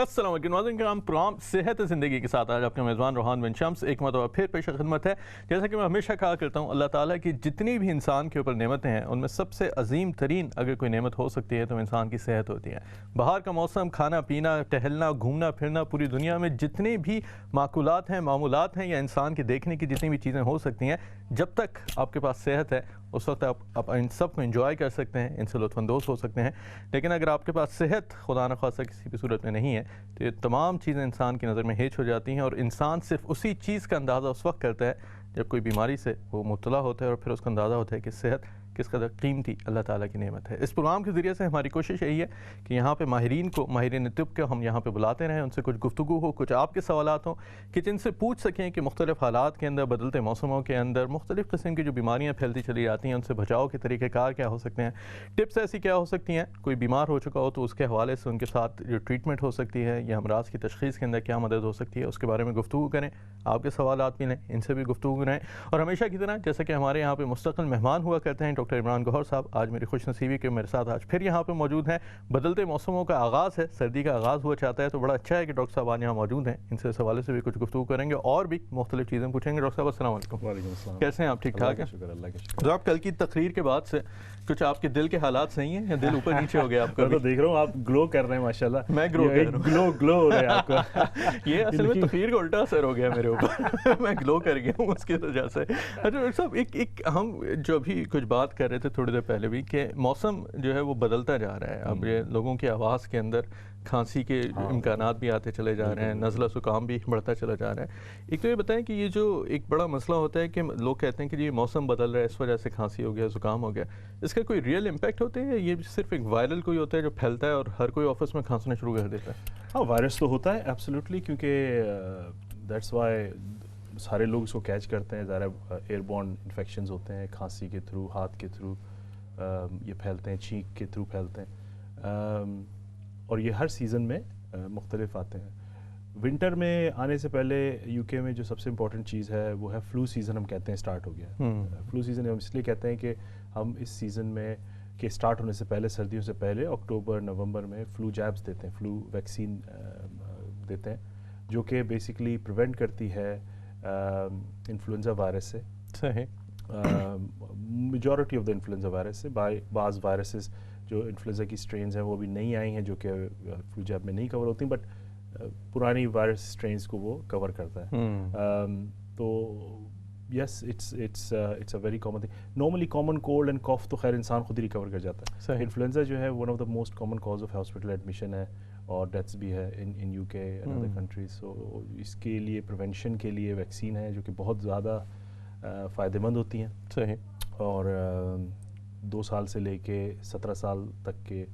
السلام علیکم ناظرین کرام، پروگرام صحت زندگی کے ساتھ آج آپ کا میزبان روحان بن شمس ایک مرتبہ پھر پیش خدمت ہے۔ جیسا کہ میں ہمیشہ کہا کرتا ہوں، اللہ تعالیٰ کی جتنی بھی انسان کے اوپر نعمتیں ہیں ان میں سب سے عظیم ترین اگر کوئی نعمت ہو سکتی ہے تو انسان کی صحت ہوتی ہے۔ باہر کا موسم، کھانا پینا، ٹہلنا، گھومنا پھرنا، پوری دنیا میں جتنے بھی معقولات ہیں، معمولات ہیں یا انسان کے دیکھنے کی جتنی بھی چیزیں ہو سکتی ہیں، جب تک آپ کے پاس صحت ہے اس وقت آپ ان سب کو انجوائے کر سکتے ہیں، ان سے لطف اندوز ہو سکتے ہیں۔ لیکن اگر آپ کے پاس صحت خدا نخواستہ کسی بھی صورت میں نہیں ہے تو یہ تمام چیزیں انسان کی نظر میں ہیچ ہو جاتی ہیں، اور انسان صرف اسی چیز کا اندازہ اس وقت کرتا ہے جب کوئی بیماری سے وہ مبتلا ہوتا ہے، اور پھر اس کا اندازہ ہوتا ہے کہ صحت کس قدر قیمتی اللہ تعالیٰ کی نعمت ہے۔ اس پروگرام کے ذریعے سے ہماری کوشش یہی ہے کہ یہاں پہ ماہرین طب کو ہم یہاں پہ بلاتے رہیں، ان سے کچھ گفتگو ہو، کچھ آپ کے سوالات ہوں کہ جن سے پوچھ سکیں کہ مختلف حالات کے اندر، بدلتے موسموں کے اندر مختلف قسم کی جو بیماریاں پھیلتی چلی جاتی ہیں ان سے بچاؤ کے طریقہ کار کیا ہو سکتے ہیں، ٹپس ایسی کیا ہو سکتی ہیں، کوئی بیمار ہو چکا ہو تو اس کے حوالے سے ان کے ساتھ جو ٹریٹمنٹ ہو سکتی ہے یا امراض کی تشخیص کے اندر کیا مدد ہو سکتی ہے اس کے بارے میں گفتگو کریں، آپ کے سوالات بھی لیں، ان سے بھی گفتگو کریں۔ اور ہمیشہ کی طرح جیسا کہ ہمارے یہاں پہ مستقل مہمان ہوا کرتے ہیں ڈاکٹر عمران گوہر صاحب، آج میری خوش نصیبی کہ میرے ساتھ آج پھر یہاں پہ موجود ہیں۔ بدلتے موسموں کا آغاز ہے، سردی کا آغاز ہوا چاہتا ہے، تو بڑا اچھا ہے کہ ڈاکٹر صاحب آج یہاں موجود ہیں، ان سے اس حوالے سے بھی کچھ گفتگو کریں گے اور بھی مختلف چیزیں پوچھیں گے۔ ڈاکٹر صاحب السلام علیکم۔ وعلیکم السلام۔ کیسے ہیں آپ؟ ٹھیک ٹھاک ہیں؟ شکر اللہ کا شکر۔ تو آپ کل کی تقریر کے بعد سے کچھ آپ کے دل کے حالات صحیح ہیں یا دل اوپر نیچے ہو گیا آپ کا؟ میں تو دیکھ رہا ہوں آپ گلو کر رہے ہیں ماشاءاللہ۔ میں گلو کر رہا ہوں، گلو ہو رہا ہے آپ کا۔ یہ اصل میں تقریر کا الٹا اثر ہو گیا میرے اوپر، میں گلو کر گیا ہوں اس کی وجہ سے۔ اچھا ڈاکٹر صاحب، ایک ہم جو ابھی کچھ بات کر رہے تھے تھوڑی دیر پہلے بھی کہ موسم جو ہے وہ بدلتا جا رہا ہے، اب یہ لوگوں کی آواز کے اندر کھانسی کے امکانات بھی آتے چلے جا رہے ہیں، نزلہ زکام بھی بڑھتا چلا جا رہا ہے۔ ایک تو یہ بتائیں کہ یہ جو ایک بڑا مسئلہ ہوتا ہے کہ لوگ کہتے ہیں کہ یہ موسم بدل رہا ہے اس وجہ سے کھانسی ہو گیا، زکام ہو گیا، اس کا کوئی ریئل امپیکٹ ہوتا ہے یا یہ صرف ایک وائرل کوئی ہوتا ہے جو پھیلتا ہے اور ہر کوئی آفس میں کھانسنا شروع کر دیتا ہے؟ ہاں، وائرس تو ہوتا ہے ایبسلیوٹلی، کیونکہ دیٹس وائی سارے لوگ اس کو کیچ کرتے ہیں۔ ظاہر ایئر بورن انفیکشنز ہوتے ہیں، کھانسی کے تھرو، ہاتھ کے تھرو یہ پھیلتے ہیں، چھینک کے تھرو پھیلتے ہیں، اور یہ ہر سیزن میں مختلف آتے ہیں۔ ونٹر میں آنے سے پہلے یو کے میں جو سب سے امپورٹنٹ چیز ہے وہ ہے فلو سیزن، ہم کہتے ہیں اسٹارٹ ہو گیا ہے۔ فلو سیزن ہم اس لیے کہتے ہیں کہ ہم اس سیزن میں کہ اسٹارٹ ہونے سے پہلے، سردیوں سے پہلے اکتوبر نومبر میں فلو جیبس دیتے ہیں، فلو ویکسین دیتے ہیں، جو کہ بیسکلی پریونٹ کرتی ہے انفلوئنزا وائرس سے۔ صحیح۔ Majority of the influenza virus سے، بعض وائرسز جو انفلوئنزا کی اسٹرینز ہیں وہ ابھی نئی آئی ہیں جو کہ فلو جیب میں نہیں کور ہوتی، بٹ پرانی وائرس اسٹرینز کو وہ کور کرتا ہے۔ تو yes, it's a very common thing. Normally common cold and cough تو خیر انسان خود ہی ریکور کر جاتا ہے۔ انفلوئنزا جو ہے one of the most common cause of hospital admission ہے، اور ڈیتھس بھی ہے ان یو کے اینڈ ادر کنٹریز۔ سو اس کے لیے پریونشن کے لیے ویکسین ہے جو کہ بہت زیادہ فائدہ مند ہوتی ہیں۔ صحیح۔ اور 2 سال سے لے کے 17 سال تک کے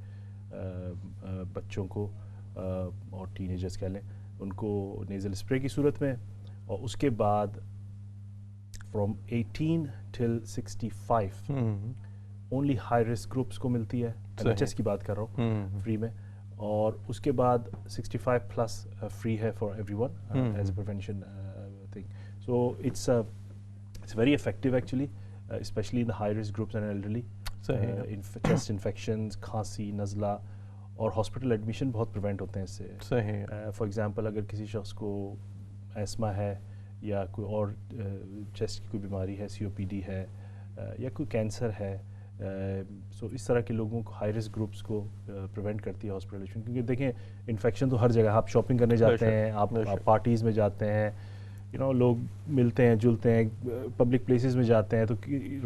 بچوں کو اور ٹین ایجرز کہہ لیں، ان کو نیزل اسپرے کی صورت میں، اور اس کے بعد from 18 till 65 only high risk groups کو ملتی ہے، NHS کی بات کر رہا ہوں، فری میں، اور اس کے بعد 65 پلس فری ہے for everyone as a prevention thing. So it's very effective actually, especially in the high risk groups and elderly. Chest infections, کھانسی، نزلہ اور ہاسپٹل ایڈمیشن بہت پریونٹ ہوتے ہیں اس سے۔ صحیح۔ فار ایگزامپل اگر کسی شخص کو ایسما ہے یا کوئی اور چیسٹ کی کوئی بیماری ہے، COPD ہے، یا کوئی کینسر ہے، سو اس طرح کے لوگوں کو، ہائی رسک گروپس کو پریونٹ کرتی ہے ہاسپٹلائزیشن۔ کیونکہ دیکھیں انفیکشن تو ہر جگہ، آپ شاپنگ کرنے جاتے ہیں، آپ پارٹیز میں جاتے ہیں، لوگ ملتے ہیں جلتے ہیں، پبلک پلیسز میں جاتے ہیں، تو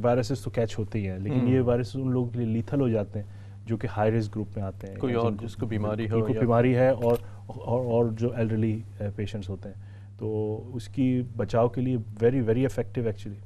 وائرسز تو کیچ ہوتے ہی ہیں، لیکن یہ وائرسز ان لوگوں کے لیے لیتھل ہو جاتے ہیں جو کہ ہائی رسک گروپ میں آتے ہیں، کوئی اور جس کو بیماری ہو، کوئی بیماری ہے، اور جو ایلڈرلی پیشنٹس ہوتے ہیں، تو اس کی بچاؤ کے لیے ویری ویری افیکٹو ایکچولی۔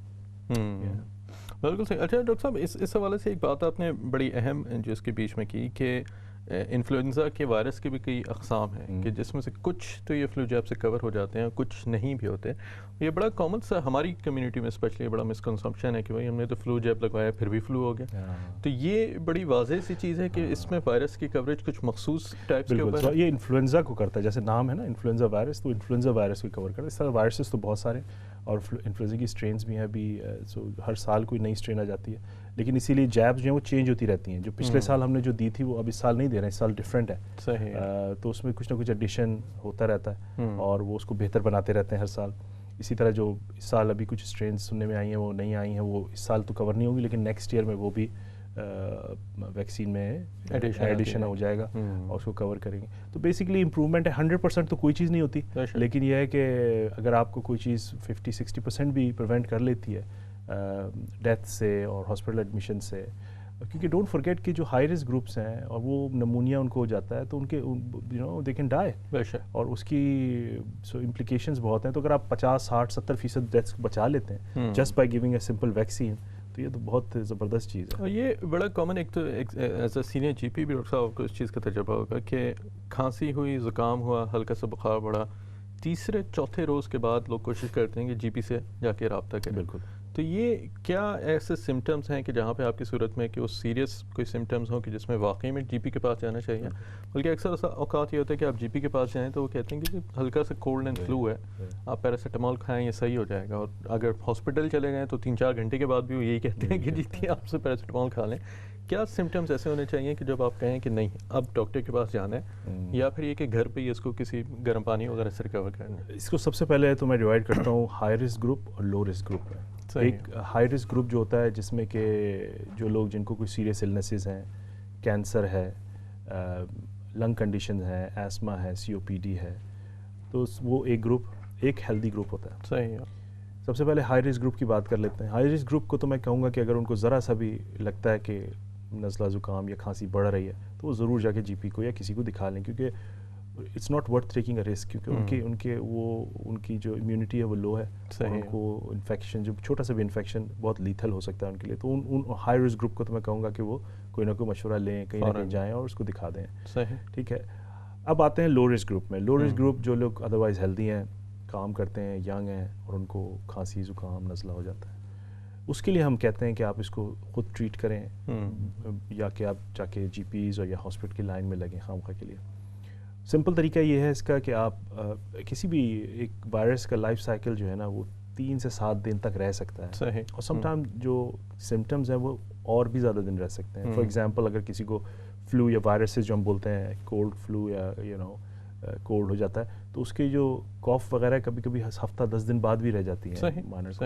بالکل صحیح۔ اچھا ڈاکٹر صاحب، اس حوالے سے ایک بات آپ نے بڑی اہم جو اس کے بیچ میں کی کہ انفلوئنزا کے وائرس کی بھی کئی اقسام ہیں کہ جس میں سے کچھ تو یہ فلو جیب سے کور ہو جاتے ہیں، کچھ نہیں بھی ہوتے۔ یہ بڑا کامن سا ہماری کمیونٹی میں اسپیشلی بڑا مسکنسپشن ہے کہ بھائی ہم نے تو فلو جیب لگوایا پھر بھی فلو ہو گیا، تو یہ بڑی واضح سی چیز ہے کہ اس میں وائرس کی کوریج کچھ مخصوص ٹائپس کے اوپر ہے۔ یہ انفلوئنزا کو کرتا ہے، جیسے نام ہے نا انفلوئنزا وائرس، تو انفلوئنزا وائرس کو کور کرتا ہے۔ اس طرح وائرسز تو بہت سارے، اور انفلوئنزا کی اسٹرینز بھی ہیں ابھی، سو ہر سال کوئی نئی اسٹرین آ جاتی ہے۔ لیکن اسی لیے جیبس جو ہیں وہ چینج ہوتی رہتی ہیں. جو پچھلے سال ہم نے جو دی تھی وہ اب اس سال نہیں دے رہے ہیں, اس سال ڈفرینٹ ہے. صحیح. تو اس میں کچھ نہ کچھ ایڈیشن ہوتا رہتا ہے اور وہ اس کو بہتر بناتے رہتے ہیں ہر سال. اسی طرح جو اس سال ابھی کچھ اسٹرینس سننے میں آئی ہیں وہ نہیں آئی ہیں, وہ اس سال تو کور نہیں ہوگی, لیکن نیکسٹ ایئر میں وہ بھی ویکسین میں ایڈیشن ہو جائے گا اور اس کو کور کریں گے. تو بیسکلی امپروومنٹ ہے. 100% تو کوئی چیز نہیں ہوتی, لیکن یہ ہے کہ اگر آپ کو کوئی چیز 50-60% بھی پریونٹ کر لیتی ہے ڈیتھ سے اور ہاسپٹل ایڈمیشن سے, کیونکہ ڈونٹ فرگیٹ کہ جو ہائی رسک گروپس ہیں اور وہ نمونیا ان کو ہو جاتا ہے تو ان کے دے کین ڈائی, اور اس کی امپلیکیشنز بہت ہیں. تو اگر آپ 50-60-70% ڈیتھس بچا لیتے ہیں just by giving a simple vaccine, تو یہ تو بہت زبردست چیز ہے. اور یہ بڑا کامن, ایک تو ایز اے سینئر جی پی بھی ڈاکٹر صاحب کو اس چیز کا تجربہ ہوگا کہ کھانسی ہوئی, زکام ہوا, ہلکا سا بخار بڑھا, تیسرے چوتھے روز کے بعد لوگ کوشش کرتے ہیں کہ جی پی سے جا کے رابطہ کریں. بالکل. تو یہ کیا ایسے سمٹمز ہیں کہ جہاں پہ آپ کی صورت میں کہ وہ سیریس کوئی سمٹمز ہوں کہ جس میں واقعی میں جی پی کے پاس جانا چاہیے؟ بلکہ اکثر اوقات یہ ہوتا ہے کہ آپ جی پی کے پاس جائیں تو وہ کہتے ہیں کہ ہلکا سا کولڈ اینڈ فلو ہے, آپ پیراسیٹامول کھائیں یہ صحیح ہو جائے گا, اور اگر ہاسپٹل چلے گئے تو 3-4 گھنٹے کے بعد بھی وہ یہی کہتے ہیں کہ جی آپ سے پیراسیٹامول کھا لیں. کیا سمٹمز ایسے ہونے چاہیے کہ جب آپ کہیں کہ نہیں اب ڈاکٹر کے پاس جانا ہے, یا پھر یہ کہ گھر پہ ہی اس کو کسی گرم پانی وغیرہ سے ریکور کرنا ہے؟ اس کو سب سے پہلے تو میں ڈیوائڈ کرتا ہوں ہائی رسک گروپ اور لو رسک گروپ میں. ایک ہائی رسک گروپ جو ہوتا ہے جس میں کہ جو لوگ جن کو کوئی سیریس النیسز ہیں, کینسر ہے, لنگ کنڈیشنز ہیں, ایسما ہے, COPD ہے, تو وہ ایک گروپ, ایک ہیلدی گروپ ہوتا ہے. صحیح. سب سے پہلے ہائی رسک گروپ کی بات کر لیتے ہیں. ہائی رسک گروپ کو تو میں کہوں گا کہ اگر ان کو ذرا سا بھی لگتا ہے کہ نزلہ زکام یا کھانسی بڑھ رہی ہے تو وہ ضرور جا کے جی پی کو یا کسی کو دکھا لیں, کیونکہ it's not worth taking a risk, کیونکہ ان کی جو امیونٹی ہے وہ لو ہے, ان کو انفیکشن, جو چھوٹا سا بھی انفیکشن بہت لیتھل ہو سکتا ہے ان کے لیے. تو ان ہائی رسک گروپ کو تو میں کہوں گا کہ وہ کوئی نہ کوئی مشورہ لیں, کہیں نہ کہیں جائیں اور اس کو دکھا دیں. صحیح. ٹھیک ہے. اب آتے ہیں لو رسک گروپ میں. لو رسک گروپ جو لوگ ادروائز ہیلدی ہیں, کام کرتے ہیں, ینگ ہیں, اور ان کو کھانسی زکام نزلہ ہو جاتا ہے, اس کے لیے ہم کہتے ہیں کہ آپ اس کو خود ٹریٹ کریں, یا کہ آپ جا کے جی پیز اور یا ہاسپٹل کی لائن میں لگیں خامخواہ کے لیے. سمپل طریقہ یہ ہے اس کا کہ آپ کسی بھی ایک وائرس کا لائف سائیکل جو ہے نا وہ 3 سے 7 دن تک رہ سکتا ہے. صحیح. اور سم ٹائم جو سمٹمز ہیں وہ اور بھی زیادہ دن رہ سکتے ہیں. فار ایگزامپل اگر کسی کو فلو یا وائرسز جو ہم بولتے ہیں کولڈ فلو یا کولڈ ہو جاتا ہے تو اس کی جو کاف وغیرہ کبھی کبھی ہفتہ 10 دن بعد بھی رہ جاتی ہیں مائنر,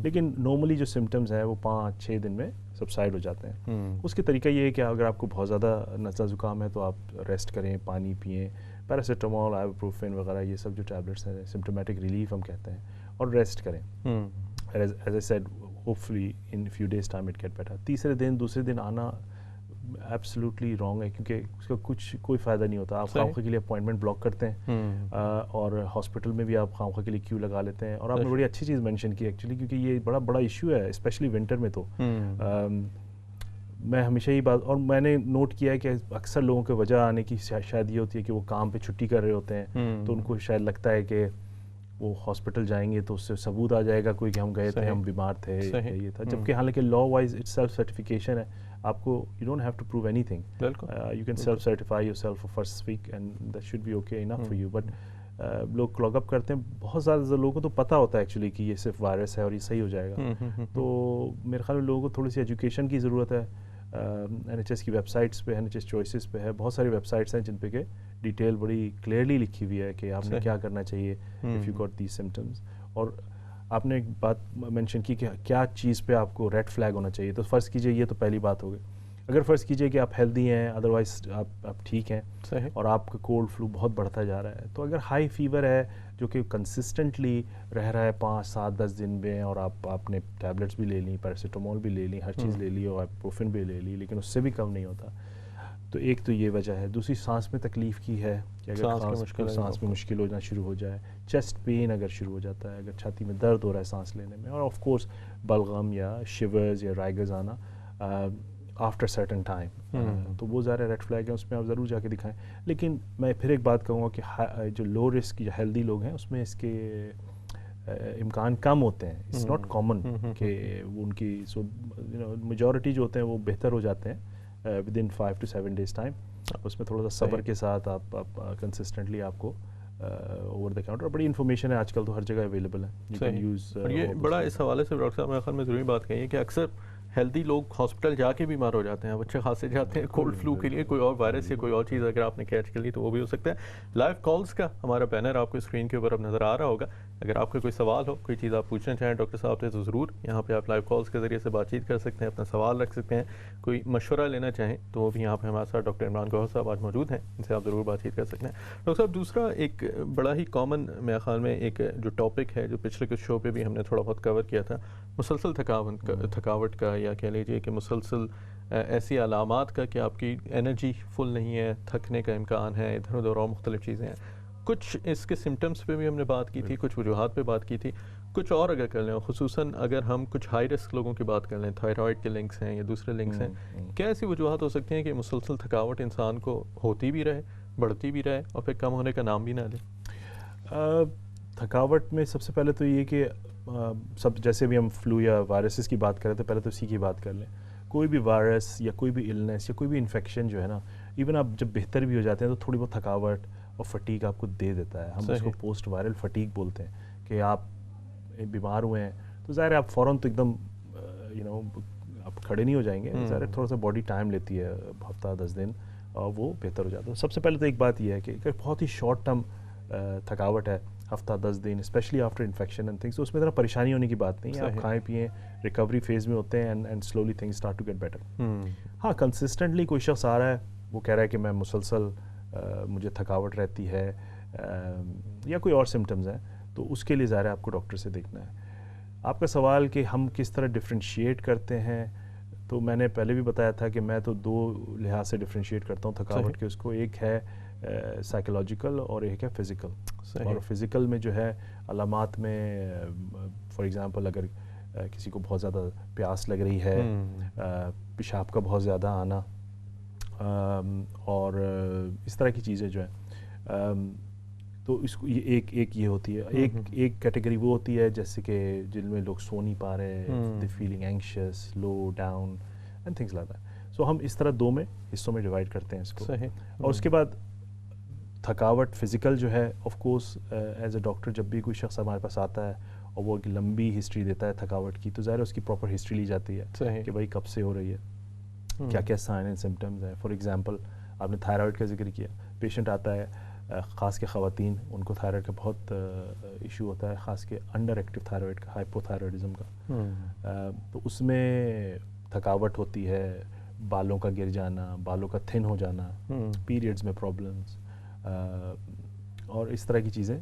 لیکن نارملی جو سمٹمز ہیں وہ 5-6 دن میں سبسائڈ ہو جاتے ہیں. اس کے طریقہ یہ ہے کہ اگر آپ کو بہت زیادہ نزلہ زکام ہے تو آپ ریسٹ کریں, پانی پئیں, پیراسیٹامول, آئیبوپروفین وغیرہ یہ سب جو ٹیبلٹس ہیں سمٹومیٹک ریلیف ہم کہتے ہیں, اور ریسٹ کریں. As I said hopefully in few days time it get better. تیسرے دن دوسرے دن آنا ایبسلیوٹلی رانگ ہے, کیونکہ اس کا کوئی فائدہ نہیں ہوتا. آپ خامخواہ کے لیے اپوائنٹمنٹ بلاک کرتے ہیں اور ہاسپٹل میں بھی آپ خامخواہ کے لیے کیو لگا لیتے ہیں. اور آپ نے بڑی اچھی چیز مینشن کی ایکچولی, کیونکہ یہ بڑا ایشو ہے اسپیشلی ونٹر میں. تو میں ہمیشہ یہ بات, اور میں نے نوٹ کیا ہے کہ اکثر لوگوں کے وجہ آنے کی شاید یہ ہوتی ہے کہ وہ کام پہ چھٹی کر رہے ہوتے ہیں, تو ان کو شاید لگتا ہے کہ وہ ہاسپٹل جائیں گے تو اس سے ثبوت آ جائے گا کوئی کہ ہم گئے تھے, ہم بیمار تھے, یہ تھا. جبکہ حالانکہ law wise it self certification ہے, آپ کو you don't have to prove anything, you can self certify yourself for first week and that should be okay enough for you. But لوگ کلاگ اپ کرتے ہیں, بہت زیادہ لوگوں کو تو پتہ ہوتا ہے ایکچولی کہ یہ صرف وائرس ہے اور یہ صحیح ہو جائے گا. تو میرے خیال میں لوگوں کو تھوڑی سی ایجوکیشن کی ضرورت ہے. NHS کی ویب سائٹس پہ, NHS چوائسیز پہ ہے, بہت ساری ویب سائٹس ہیں جن پہ کہ ڈیٹیل بڑی کلیئرلی لکھی ہوئی ہے کہ آپ نے کیا کرنا چاہیے if you got these symptoms. اور آپ نے ایک بات مینشن کی کہ کیا چیز پہ آپ کو ریڈ فلیگ ہونا چاہیے. تو فرض کیجئے یہ تو پہلی بات ہو گئی. اگر فرض کیجئے کہ آپ ہیلدی ہیں, ادروائز آپ ٹھیک ہیں, اور آپ کا کولڈ فلو بہت بڑھتا جا رہا ہے, تو اگر ہائی فیور ہے جو کہ کنسسٹنٹلی رہ رہا ہے 5-7-10 دن میں, اور آپ نے ٹیبلٹس بھی لے لیں, پیراسیٹامول بھی لے لیں, ہر چیز لے لی, اور آئیبوپروفین بھی لے لی, لیکن اس سے بھی کم نہیں ہوتا, تو ایک تو یہ وجہ ہے. دوسری سانس میں تکلیف کی ہے کہ اگر سانس میں مشکل ہونا شروع ہو جائے, چیسٹ پین اگر شروع ہو جاتا ہے, اگر چھاتی میں درد ہو رہا ہے سانس لینے میں, اور آف کورس بلغم یا شیورز یا رائگرز آنا آفٹر سرٹن ٹائم, تو وہ ظاہر ریڈ فلیگ ہے, اس میں آپ ضرور جا کے دکھائیں. لیکن میں پھر ایک بات کہوں گا کہ جو لو رسک یا ہیلدی لوگ ہیں اس میں اس کے امکان کم ہوتے ہیں. اٹس ناٹ کامن کہ وہ ان کی میجورٹی جو ہوتے ہیں وہ بہتر ہو جاتے ہیں within 5 to 7 days time. اس میں تھوڑا سا صبر کے ساتھ آپ کنسسٹنٹلی آپ کو اوور دا کاؤنٹر, بڑی انفارمیشن ہے آج کل تو ہر جگہ اویلیبل ہے, یو کین یوز. اور یہ بڑا اس حوالے سے ڈاکٹر صاحب میرے خیال میں ضروری بات کہی ہے کہ اکثر ہیلدی لوگ ہاسپٹل جا کے بیمار ہو جاتے ہیں, بچے خاصے جاتے ہیں کولڈ فلو کے لیے, کوئی اور وائرس یا کوئی اور چیز اگر آپ نے کیچ کر لی تو وہ بھی ہو سکتا ہے. لائیو کالز کا ہمارا بینر آپ کو اسکرین کے اوپر اب نظر آ رہا ہوگا. اگر آپ کا کوئی سوال ہو, کوئی چیز آپ پوچھنا چاہیں ڈاکٹر صاحب سے, تو ضرور یہاں پہ آپ لائیو کالز کے ذریعے سے بات چیت کر سکتے ہیں, اپنا سوال رکھ سکتے ہیں. کوئی مشورہ لینا چاہیں تو وہ بھی یہاں پہ ہمارے ساتھ ڈاکٹر عمران گوہر صاحب آج موجود ہیں, ان سے آپ ضرور بات چیت کر سکتے ہیں. ڈاکٹر صاحب, دوسرا ایک بڑا ہی کامن میرے خیال میں ایک جو ٹاپک ہے, جو پچھلے کچھ شو پہ بھی ہم نے تھوڑا بہت کور کیا تھا, مسلسل تھکاوٹ کا, یا کہہ لیجیے کہ مسلسل ایسی علامات کا کہ آپ کی انرجی فل نہیں ہے, تھکنے کا امکان ہے, ادھر ادھر اور مختلف چیزیں ہیں. کچھ اس کے سمٹمز پہ بھی ہم نے بات کی تھی, کچھ وجوہات پہ بات کی تھی. کچھ اور اگر کر لیں, خصوصاً اگر ہم کچھ ہائی رسک لوگوں کی بات کر لیں, تھائرائڈ کے لنکس ہیں یا دوسرے لنکس ہیں, کیا ایسی وجوہات ہو سکتی ہیں کہ مسلسل تھکاوٹ انسان کو ہوتی بھی رہے, بڑھتی بھی رہے اور پھر کم ہونے کا نام بھی نہ لے؟ تھکاوٹ میں سب سے پہلے تو یہ کہ جیسے بھی ہم فلو یا وائرسز کی بات کریں تو پہلے تو اسی کی بات کر لیں. کوئی بھی وائرس یا کوئی بھی النس یا کوئی بھی انفیکشن جو ہے نا, ایون آپ جب بہتر بھی ہو جاتے ہیں تو تھوڑی بہت تھکاوٹ اور فٹیگ آپ کو دے دیتا ہے. ہم اس کو پوسٹ وائرل فٹیگ بولتے ہیں کہ آپ بیمار ہوئے ہیں تو ظاہر ہے آپ فوراً تو ایک دم آپ کھڑے نہیں ہو جائیں گے, ظاہر ہے تھوڑا سا باڈی ٹائم لیتی ہے, ہفتہ 10 دن, اور وہ بہتر ہو جاتا ہے. سب سے پہلے تو ایک بات یہ ہے کہ اگر بہت ہی شارٹ ٹرم تھکاوٹ ہے, ہفتہ 10 دن, specially after infection and things, تو اس میں ذرا پریشانی ہونے کی بات نہیں ہے. آپ کھائیں پئیں, ریکوری فیز میں ہوتے ہیں, and slowly things start to get better. ہاں, کنسسٹنٹلی کوئی شخص آ رہا ہے, وہ کہہ رہا ہے کہ میں مسلسل مجھے تھکاوٹ رہتی ہے یا کوئی اور سمٹمز ہیں, تو اس کے لیے ظاہر ہے آپ کو ڈاکٹر سے دیکھنا ہے. آپ کا سوال کہ ہم کس طرح ڈفرینشیٹ کرتے ہیں, تو میں نے پہلے بھی بتایا تھا کہ میں تو 2 لحاظ سے ڈفرینشیٹ کرتا ہوں تھکاوٹ کے. اس کو ایک ہے سائیکولوجیکل اور ایک ہے فزیکل. اور فزیکل میں جو ہے علامات میں فار ایگزامپل اگر کسی کو بہت زیادہ پیاس لگ رہی ہے, پیشاب کا بہت زیادہ آنا, اور اس طرح کی چیزیں جو ہیں, تو اس کو ایک یہ ہوتی ہے. ایک کیٹیگری وہ ہوتی ہے جیسے کہ جن میں لوگ سو نہیں پا رہے, the feeling anxious, low down and things like that. So ہم اس طرح 2 حصوں میں ڈیوائڈ کرتے ہیں اس کو. اور اس کے بعد تھکاوٹ فزیکل جو ہے, of course as a doctor جب بھی کوئی شخص ہمارے پاس آتا ہے اور وہ ایک لمبی ہسٹری دیتا ہے تھکاوٹ کی, تو ظاہر ہے اس کی پراپر ہسٹری لی جاتی ہے کہ بھائی کب سے ہو رہی ہے, کیا کیا سائن اینڈ سمٹمز ہیں. فار ایگزامپل آپ نے تھائرائڈ کا ذکر کیا, پیشنٹ آتا ہے, خاص کے خواتین, ان کو تھائرائڈ کا بہت ایشو ہوتا ہے, خاص کے انڈر ایکٹیو تھائرائڈ کا, ہائپو تھائرائڈزم کا. تو اس میں تھکاوٹ ہوتی ہے, بالوں کا گر جانا, بالوں کا تھن ہو جانا, پیریڈز میں پرابلمس, اور اس طرح کی چیزیں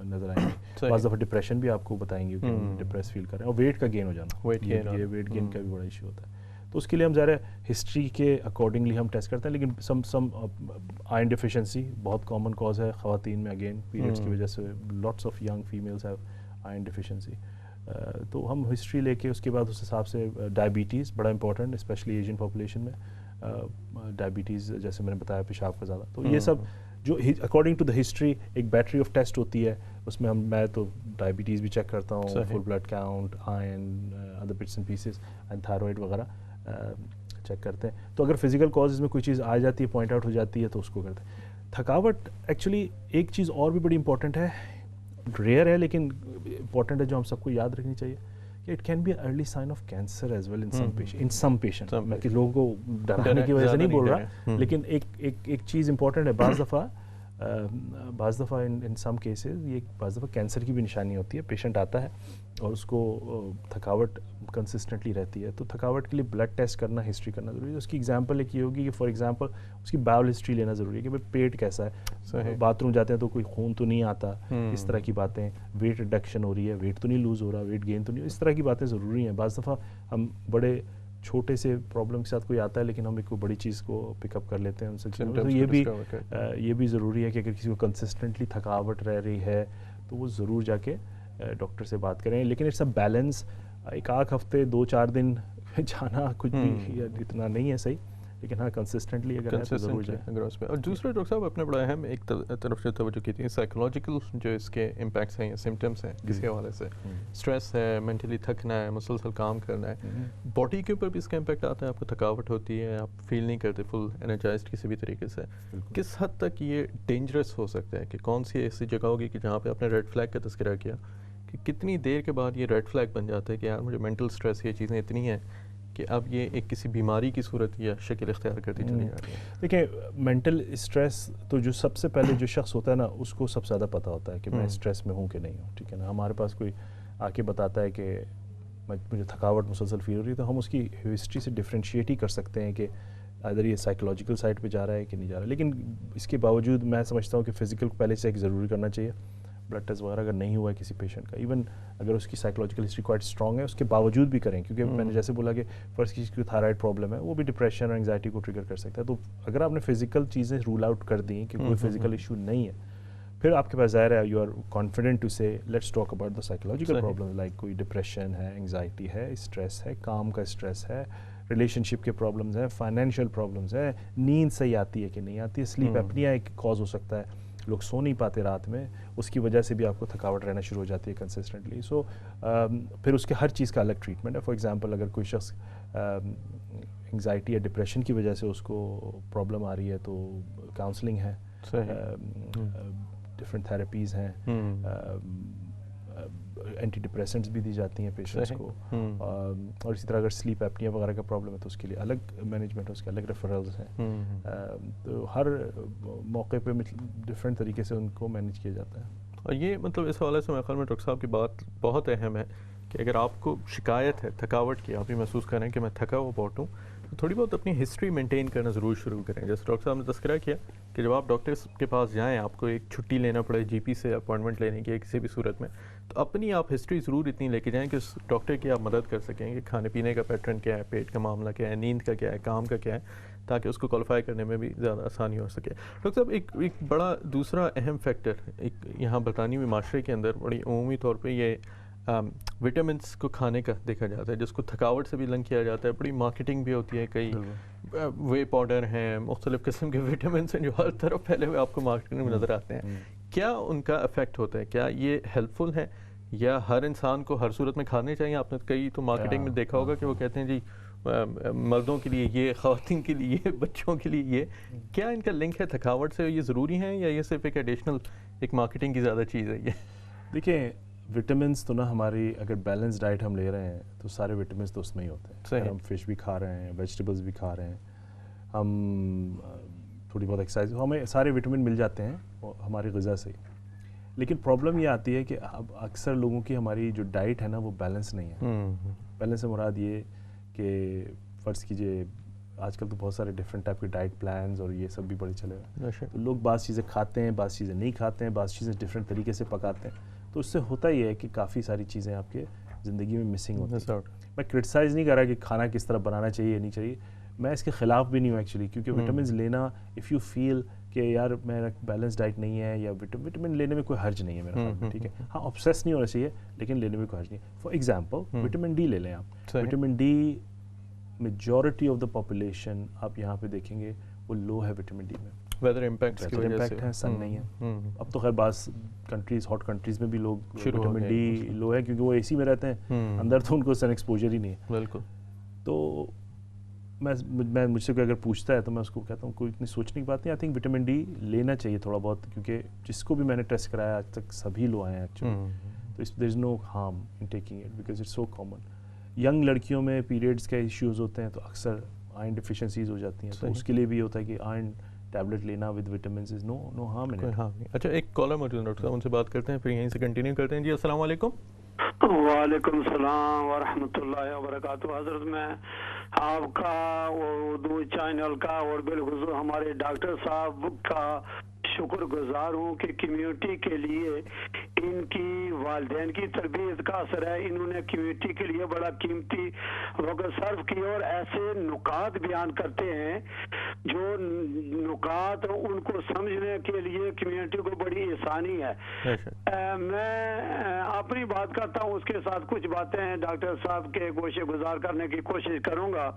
نظر آئیں گی. بعض دفعہ ڈپریشن بھی آپ کو بتائیں گے کہ ہم ڈپریس فیل کر رہے ہیں, اور ویٹ کا گین ہو جانا, یہ ویٹ گین کا بھی بڑا ایشو ہوتا ہے. تو اس کے لیے ہم ظاہر ہسٹری کے اکارڈنگلی ہم ٹیسٹ کرتے ہیں. لیکن سم آئرن ڈیفیشنسی بہت کامن کاز ہے خواتین میں, اگین پیریڈس کی وجہ سے lots of young females have iron deficiency. تو ہم ہسٹری لے کے اس کے بعد اس حساب سے ڈائبٹیز بڑا امپورٹنٹ, اسپیشلی ایشین پاپولیشن میں ڈائبٹیز, جیسے میں نے بتایا پیشاب کا زیادہ. تو یہ سب جو اکارڈنگ ٹو دا ہسٹری ایک بیٹری آف ٹیسٹ ہوتی ہے, اس میں میں تو ڈائبٹیز بھی چیک کرتا ہوں, full blood count, iron, other bits and pieces, and thyroid وغیرہ چیک کرتے ہیں. تو اگر فزیکل کازز میں کوئی چیز آ جاتی ہے, پوائنٹ آؤٹ ہو جاتی ہے, تو اس کو کرتے ہیں. تھکاوٹ ایکچولی ایک چیز اور بھی بڑی امپورٹنٹ ہے, ریئر ہے لیکن امپورٹنٹ ہے, جو ہم سب کو یاد رکھنی چاہیے, کہ it can be a early sign of cancer as well in some patient. میں کہ لوگوں کو ڈرانے کی وجہ سے نہیں بول رہا, لیکن ایک چیز امپورٹنٹ ہے. بعض دفعہ ان سم کیسز یہ بعض دفعہ کینسر کی بھی نشانی ہوتی ہے. پیشنٹ آتا ہے اور اس کو تھکاوٹ کنسسٹنٹلی رہتی ہے, تو تھکاوٹ کے لیے بلڈ ٹیسٹ کرنا, ہسٹری کرنا ضروری ہے. اس کی ایگزامپل ایک یہ ہوگی کہ فار ایگزامپل اس کی باؤل ہسٹری لینا ضروری ہے, کہ بھائی پیٹ کیسا ہے, باتھ روم جاتے ہیں تو کوئی خون تو نہیں آتا, اس طرح کی باتیں, ویٹ ریڈکشن ہو رہی ہے, ویٹ تو نہیں لوز ہو رہا, ویٹ گین تو نہیں, اس طرح کی باتیں ضروری ہیں. بعض دفعہ ہم بڑے چھوٹے سے پرابلم کے ساتھ کوئی آتا ہے لیکن ہم ایک بڑی چیز کو پک اپ کر لیتے ہیں ان سے. تو یہ بھی ضروری ہے کہ اگر کسی کو کنسسٹنٹلی تھکاوٹ رہ رہی ہے تو وہ ضرور جا کے ڈاکٹر سے بات کریں. لیکن اٹس اے بیلنس, ایک آدھ ہفتے 2-4 دن جانا کچھ بھی اتنا نہیں ہے صحیح, لیکن ہاں کنسسٹنٹلی اگر ہے تو ضرور جائیں. اور دوسرا ڈاکٹر صاحب اپنے بڑا اہم ایک طرف سے توجہ کی تھی, سائیکولوجیکل جو اس کے امپیکٹس ہیں یا سمٹمس ہیں کسی حوالے سے, اسٹریس ہے, مینٹلی تھکنا ہے, مسلسل کام کرنا ہے, باڈی کے اوپر بھی اس کا امپیکٹ آتا ہے. آپ کو تھکاوٹ ہوتی ہے, آپ فیل نہیں کرتے فل انرجائزڈ کسی بھی طریقے سے. کس حد تک یہ ڈینجرس ہو سکتا ہے, کہ کون سی ایسی جگہ ہوگی کہ جہاں پہ آپ نے ریڈ فلیگ کا تذکرہ کیا, کہ کتنی دیر کے بعد یہ ریڈ فلیگ بن جاتا ہے کہ یار مجھے مینٹل اسٹریس, یہ چیزیں اتنی ہیں کہ اب یہ ایک کسی بیماری کی صورت یا شکل اختیار کرتی چلی جا رہی ہے؟ دیکھیں مینٹل اسٹریس تو جو سب سے پہلے جو شخص ہوتا ہے نا اس کو سب سے زیادہ پتہ ہوتا ہے کہ میں اسٹریس میں ہوں کہ نہیں ہوں، ٹھیک ہے نا. ہمارے پاس کوئی آ کے بتاتا ہے کہ مجھے تھکاوٹ مسلسل فیل ہو رہی ہے تو ہم اس کی ہسٹری سے ڈفرینشیٹ ہی کر سکتے ہیں کہ ادھر یہ سائیکولوجیکل سائڈ پہ جا رہا ہے کہ نہیں جا رہا ہے. لیکن اس کے باوجود میں سمجھتا ہوں کہ فزیکل کو پہلے چیک ضروری کرنا چاہیے. بلڈ ٹیسٹ وغیرہ اگر نہیں ہوا ہے کسی پیشنٹ کا، ایون اگر اس کی سائیکولوجیکل ہسٹری کوائٹ اسٹرانگ ہے اس کے باوجود بھی کریں، کیونکہ میں نے جیسے بولا کہ فرسٹ کسی کی تھائرائڈ پرابلم ہے وہ بھی ڈپریشن اور انگزائٹی کو ٹریگر کر سکتا ہے. تو اگر آپ نے فزیکل چیزیں رول آؤٹ کر دیں کہ کوئی فزیکل ایشو نہیں ہے، پھر آپ کے پاس ظاہر ہے یو آر کانفیڈنٹ ٹو سے let's talk about the psychological problem, like کوئی ڈپریشن ہے، انگزائٹی ہے، اسٹریس ہے، کام کا اسٹریس ہے، ریلیشن شپ کے پرابلمز ہیں، فائنینشیل پرابلمز ہیں، نیند صحیح آتی ہے کہ نہیں آتی ہے، سلیپ اپنیا ایک کاز ہو سکتا ہے، لوگ سو نہیں پاتے رات میں، اس کی وجہ سے بھی آپ کو تھکاوٹ رہنا شروع ہو جاتی ہے کنسسٹنٹلی. سو پھر اس کے ہر چیز کا الگ ٹریٹمنٹ ہے. فار ایگزامپل اگر کوئی شخص انگزائٹی یا ڈپریشن کی وجہ سے اس کو پرابلم آ رہی ہے تو کاؤنسلنگ ہے، ڈفرینٹ تھراپیز ہیں، اینٹی ڈپریسنٹس بھی دی جاتی ہیں پیشنٹس کو، اور اسی طرح اگر سلیپ ایپنیا وغیرہ کا پرابلم ہے تو اس کے لیے الگ مینجمنٹ ہے، اس کے الگ ریفرلز ہیں. تو ہر موقع پہ ڈفرینٹ طریقے سے ان کو مینیج کیا جاتا ہے. اور یہ مطلب اس حوالے سے میرے خیال میں ڈاکٹر صاحب کی بات بہت اہم ہے کہ اگر آپ کو شکایت ہے تھکاوٹ کی، آپ یہ محسوس کریں کہ میں تھکا ہوا بہت ہوں، تو تھوڑی بہت اپنی ہسٹری مینٹین کرنا ضرور شروع کریں. جیسے ڈاکٹر صاحب نے تذکرہ کیا کہ جب آپ ڈاکٹر کے پاس جائیں، آپ کو ایک چھٹی لینا پڑے جی پی سے اپوائنٹمنٹ لینے کی کسی بھی صورت میں، تو اپنی آپ ہسٹری ضرور اتنی لے کے جائیں کہ اس ڈاکٹر کی آپ مدد کر سکیں کہ کھانے پینے کا پیٹرن کیا ہے، پیٹ کا معاملہ کیا ہے، نیند کا کیا ہے، کام کا کیا ہے، تاکہ اس کو کوالیفائی کرنے میں بھی زیادہ آسانی ہو سکے. ڈاکٹر صاحب ایک بڑا دوسرا اہم فیکٹر ایک یہاں برطانوی معاشرے کے اندر بڑی عمومی طور پہ یہ وٹامنس کو کھانے کا دیکھا جاتا ہے، جس کو تھکاوٹ سے بھی لنک کیا جاتا ہے. بڑی مارکیٹنگ بھی ہوتی ہے، کئی وے پاؤڈر ہیں، مختلف قسم کے وٹامنس ہیں جو ہر طرف پھیلے ہوئے آپ کو مارکیٹنگ میں نظر آتے ہیں. کیا ان کا افیکٹ ہوتا ہے؟ کیا یہ ہیلپ فل ہے یا ہر انسان کو ہر صورت میں کھانے چاہیے؟ آپ نے کئی تو مارکیٹنگ میں دیکھا ہوگا کہ وہ کہتے ہیں جی مردوں کے لیے یہ، خواتین کے لیے یہ، بچوں کے لیے یہ. کیا ان کا لنک ہے تھکاوٹ سے؟ یہ ضروری ہیں یا یہ صرف ایک ایڈیشنل ایک مارکیٹنگ کی زیادہ چیز ہے یہ؟ دیکھیں وٹامنس تو نا ہماری اگر بیلنس ڈائٹ ہم لے رہے ہیں تو سارے وٹامنس تو اس میں ہی ہوتے ہیں. اگر ہم فش بھی کھا رہے ہیں، ویجیٹیبلس بھی کھا رہے ہیں، ہم تھوڑی بہت ایکسرسائز، ہمیں سارے وٹامن مل جاتے ہیں ہماری غذا سے. لیکن پرابلم یہ آتی ہے کہ اب اکثر لوگوں کی ہماری جو ڈائٹ ہے نا وہ بیلنس نہیں ہے. بیلنس سے مراد یہ کہ فرض کیجئے آج کل تو بہت سارے ڈفرینٹ ٹائپ کے ڈائٹ پلانز اور یہ سب بھی بڑے چلے ہوئے ہیں. تو لوگ بعض چیزیں کھاتے ہیں، بعض چیزیں نہیں کھاتے ہیں، بعض چیزیں ڈفرینٹ طریقے سے پکاتے ہیں. تو اس سے ہوتا یہ ہے کہ کافی ساری چیزیں آپ کے زندگی میں مسنگ ہوتی ہیں. میں کرٹیسائز نہیں کر رہا کہ کھانا کس طرح بنانا چاہیے نہیں چاہیے، میں اس کے خلاف بھی نہیں ہوں ایکچولی، کیونکہ وٹامنز لینا اف یو فیل کہ یار میرا بیلنس ڈائٹ نہیں ہے یا وٹامن لینے میں کوئی حرج نہیں ہے میرا خیال میں، ٹھیک ہے. ہاں آبسیس نہیں ہونا چاہیے لیکن لینے میں کوئی حرج نہیں. فار ایگزامپل وٹامن ڈی لے لیں آپ. Vitamin D majority of the population آپ یہاں پہ دیکھیں گے وہ لو ہے وٹامن ڈی میں. ویدر امپیکٹ ہے، سن نہیں ہے. اب تو خیر بعض کنٹریز، ہاٹ کنٹریز میں بھی لوگ وٹامن ڈی لو ہے کیونکہ وہ اے سی میں رہتے ہیں، اندر تو ان کو سن ایکسپوجر ہی نہیں ہے. بالکل. تو میں مجھ سے کوئی اگر پوچھتا ہے تو میں اس کو کہتا ہوں کوئی اتنی سوچنے کی بات نہیں. آئی تھنک وٹامن ڈی لینا چاہیے تھوڑا بہت، کیونکہ جس کو بھی میں نے ٹیسٹ کرایا آج تک سبھی لو آئے ہیں ایکچولی. تو there is no harm in taking it because it's so common. Young لڑکیوں میں پیریڈس کے ایشوز ہوتے ہیں تو اکثر آئرن ڈیفیشنسیز ہو جاتی ہیں، تو اس کے لیے بھی ہوتا ہے کہ آئرن ٹیبلٹ لینا with vitamins is no harm in it. اچھا ایک کالر موجود ہے ڈاکٹر صاحب، ان سے بات کرتے ہیں پھر یہیں سے کنٹینیو کرتے ہیں. جی السلام علیکم. وعلیکم السلام ورحمۃ اللہ وبرکاتہ. حضرت میں آپ کا اردو چینل کا اور بالخصوص ہمارے ڈاکٹر صاحب کا شکر گزار ہوں کہ کمیونٹی کے لیے ان کی والدین کی تربیت کا اثر ہے. انہوں نے کمیونٹی کے لیے بڑا قیمتی وقت صرف کیا اور ایسے نکات بیان کرتے ہیں جو نکات ان کو سمجھنے کے لیے کمیونٹی کو بڑی آسانی ہے. میں اپنی بات کرتا ہوں، اس کے ساتھ کچھ باتیں ڈاکٹر صاحب کے گوشے گزار کرنے کی کوشش کروں گا.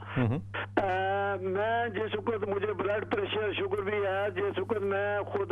میں جس وقت مجھے بلڈ پریشر شوگر بھی ہے، جس وقت میں خود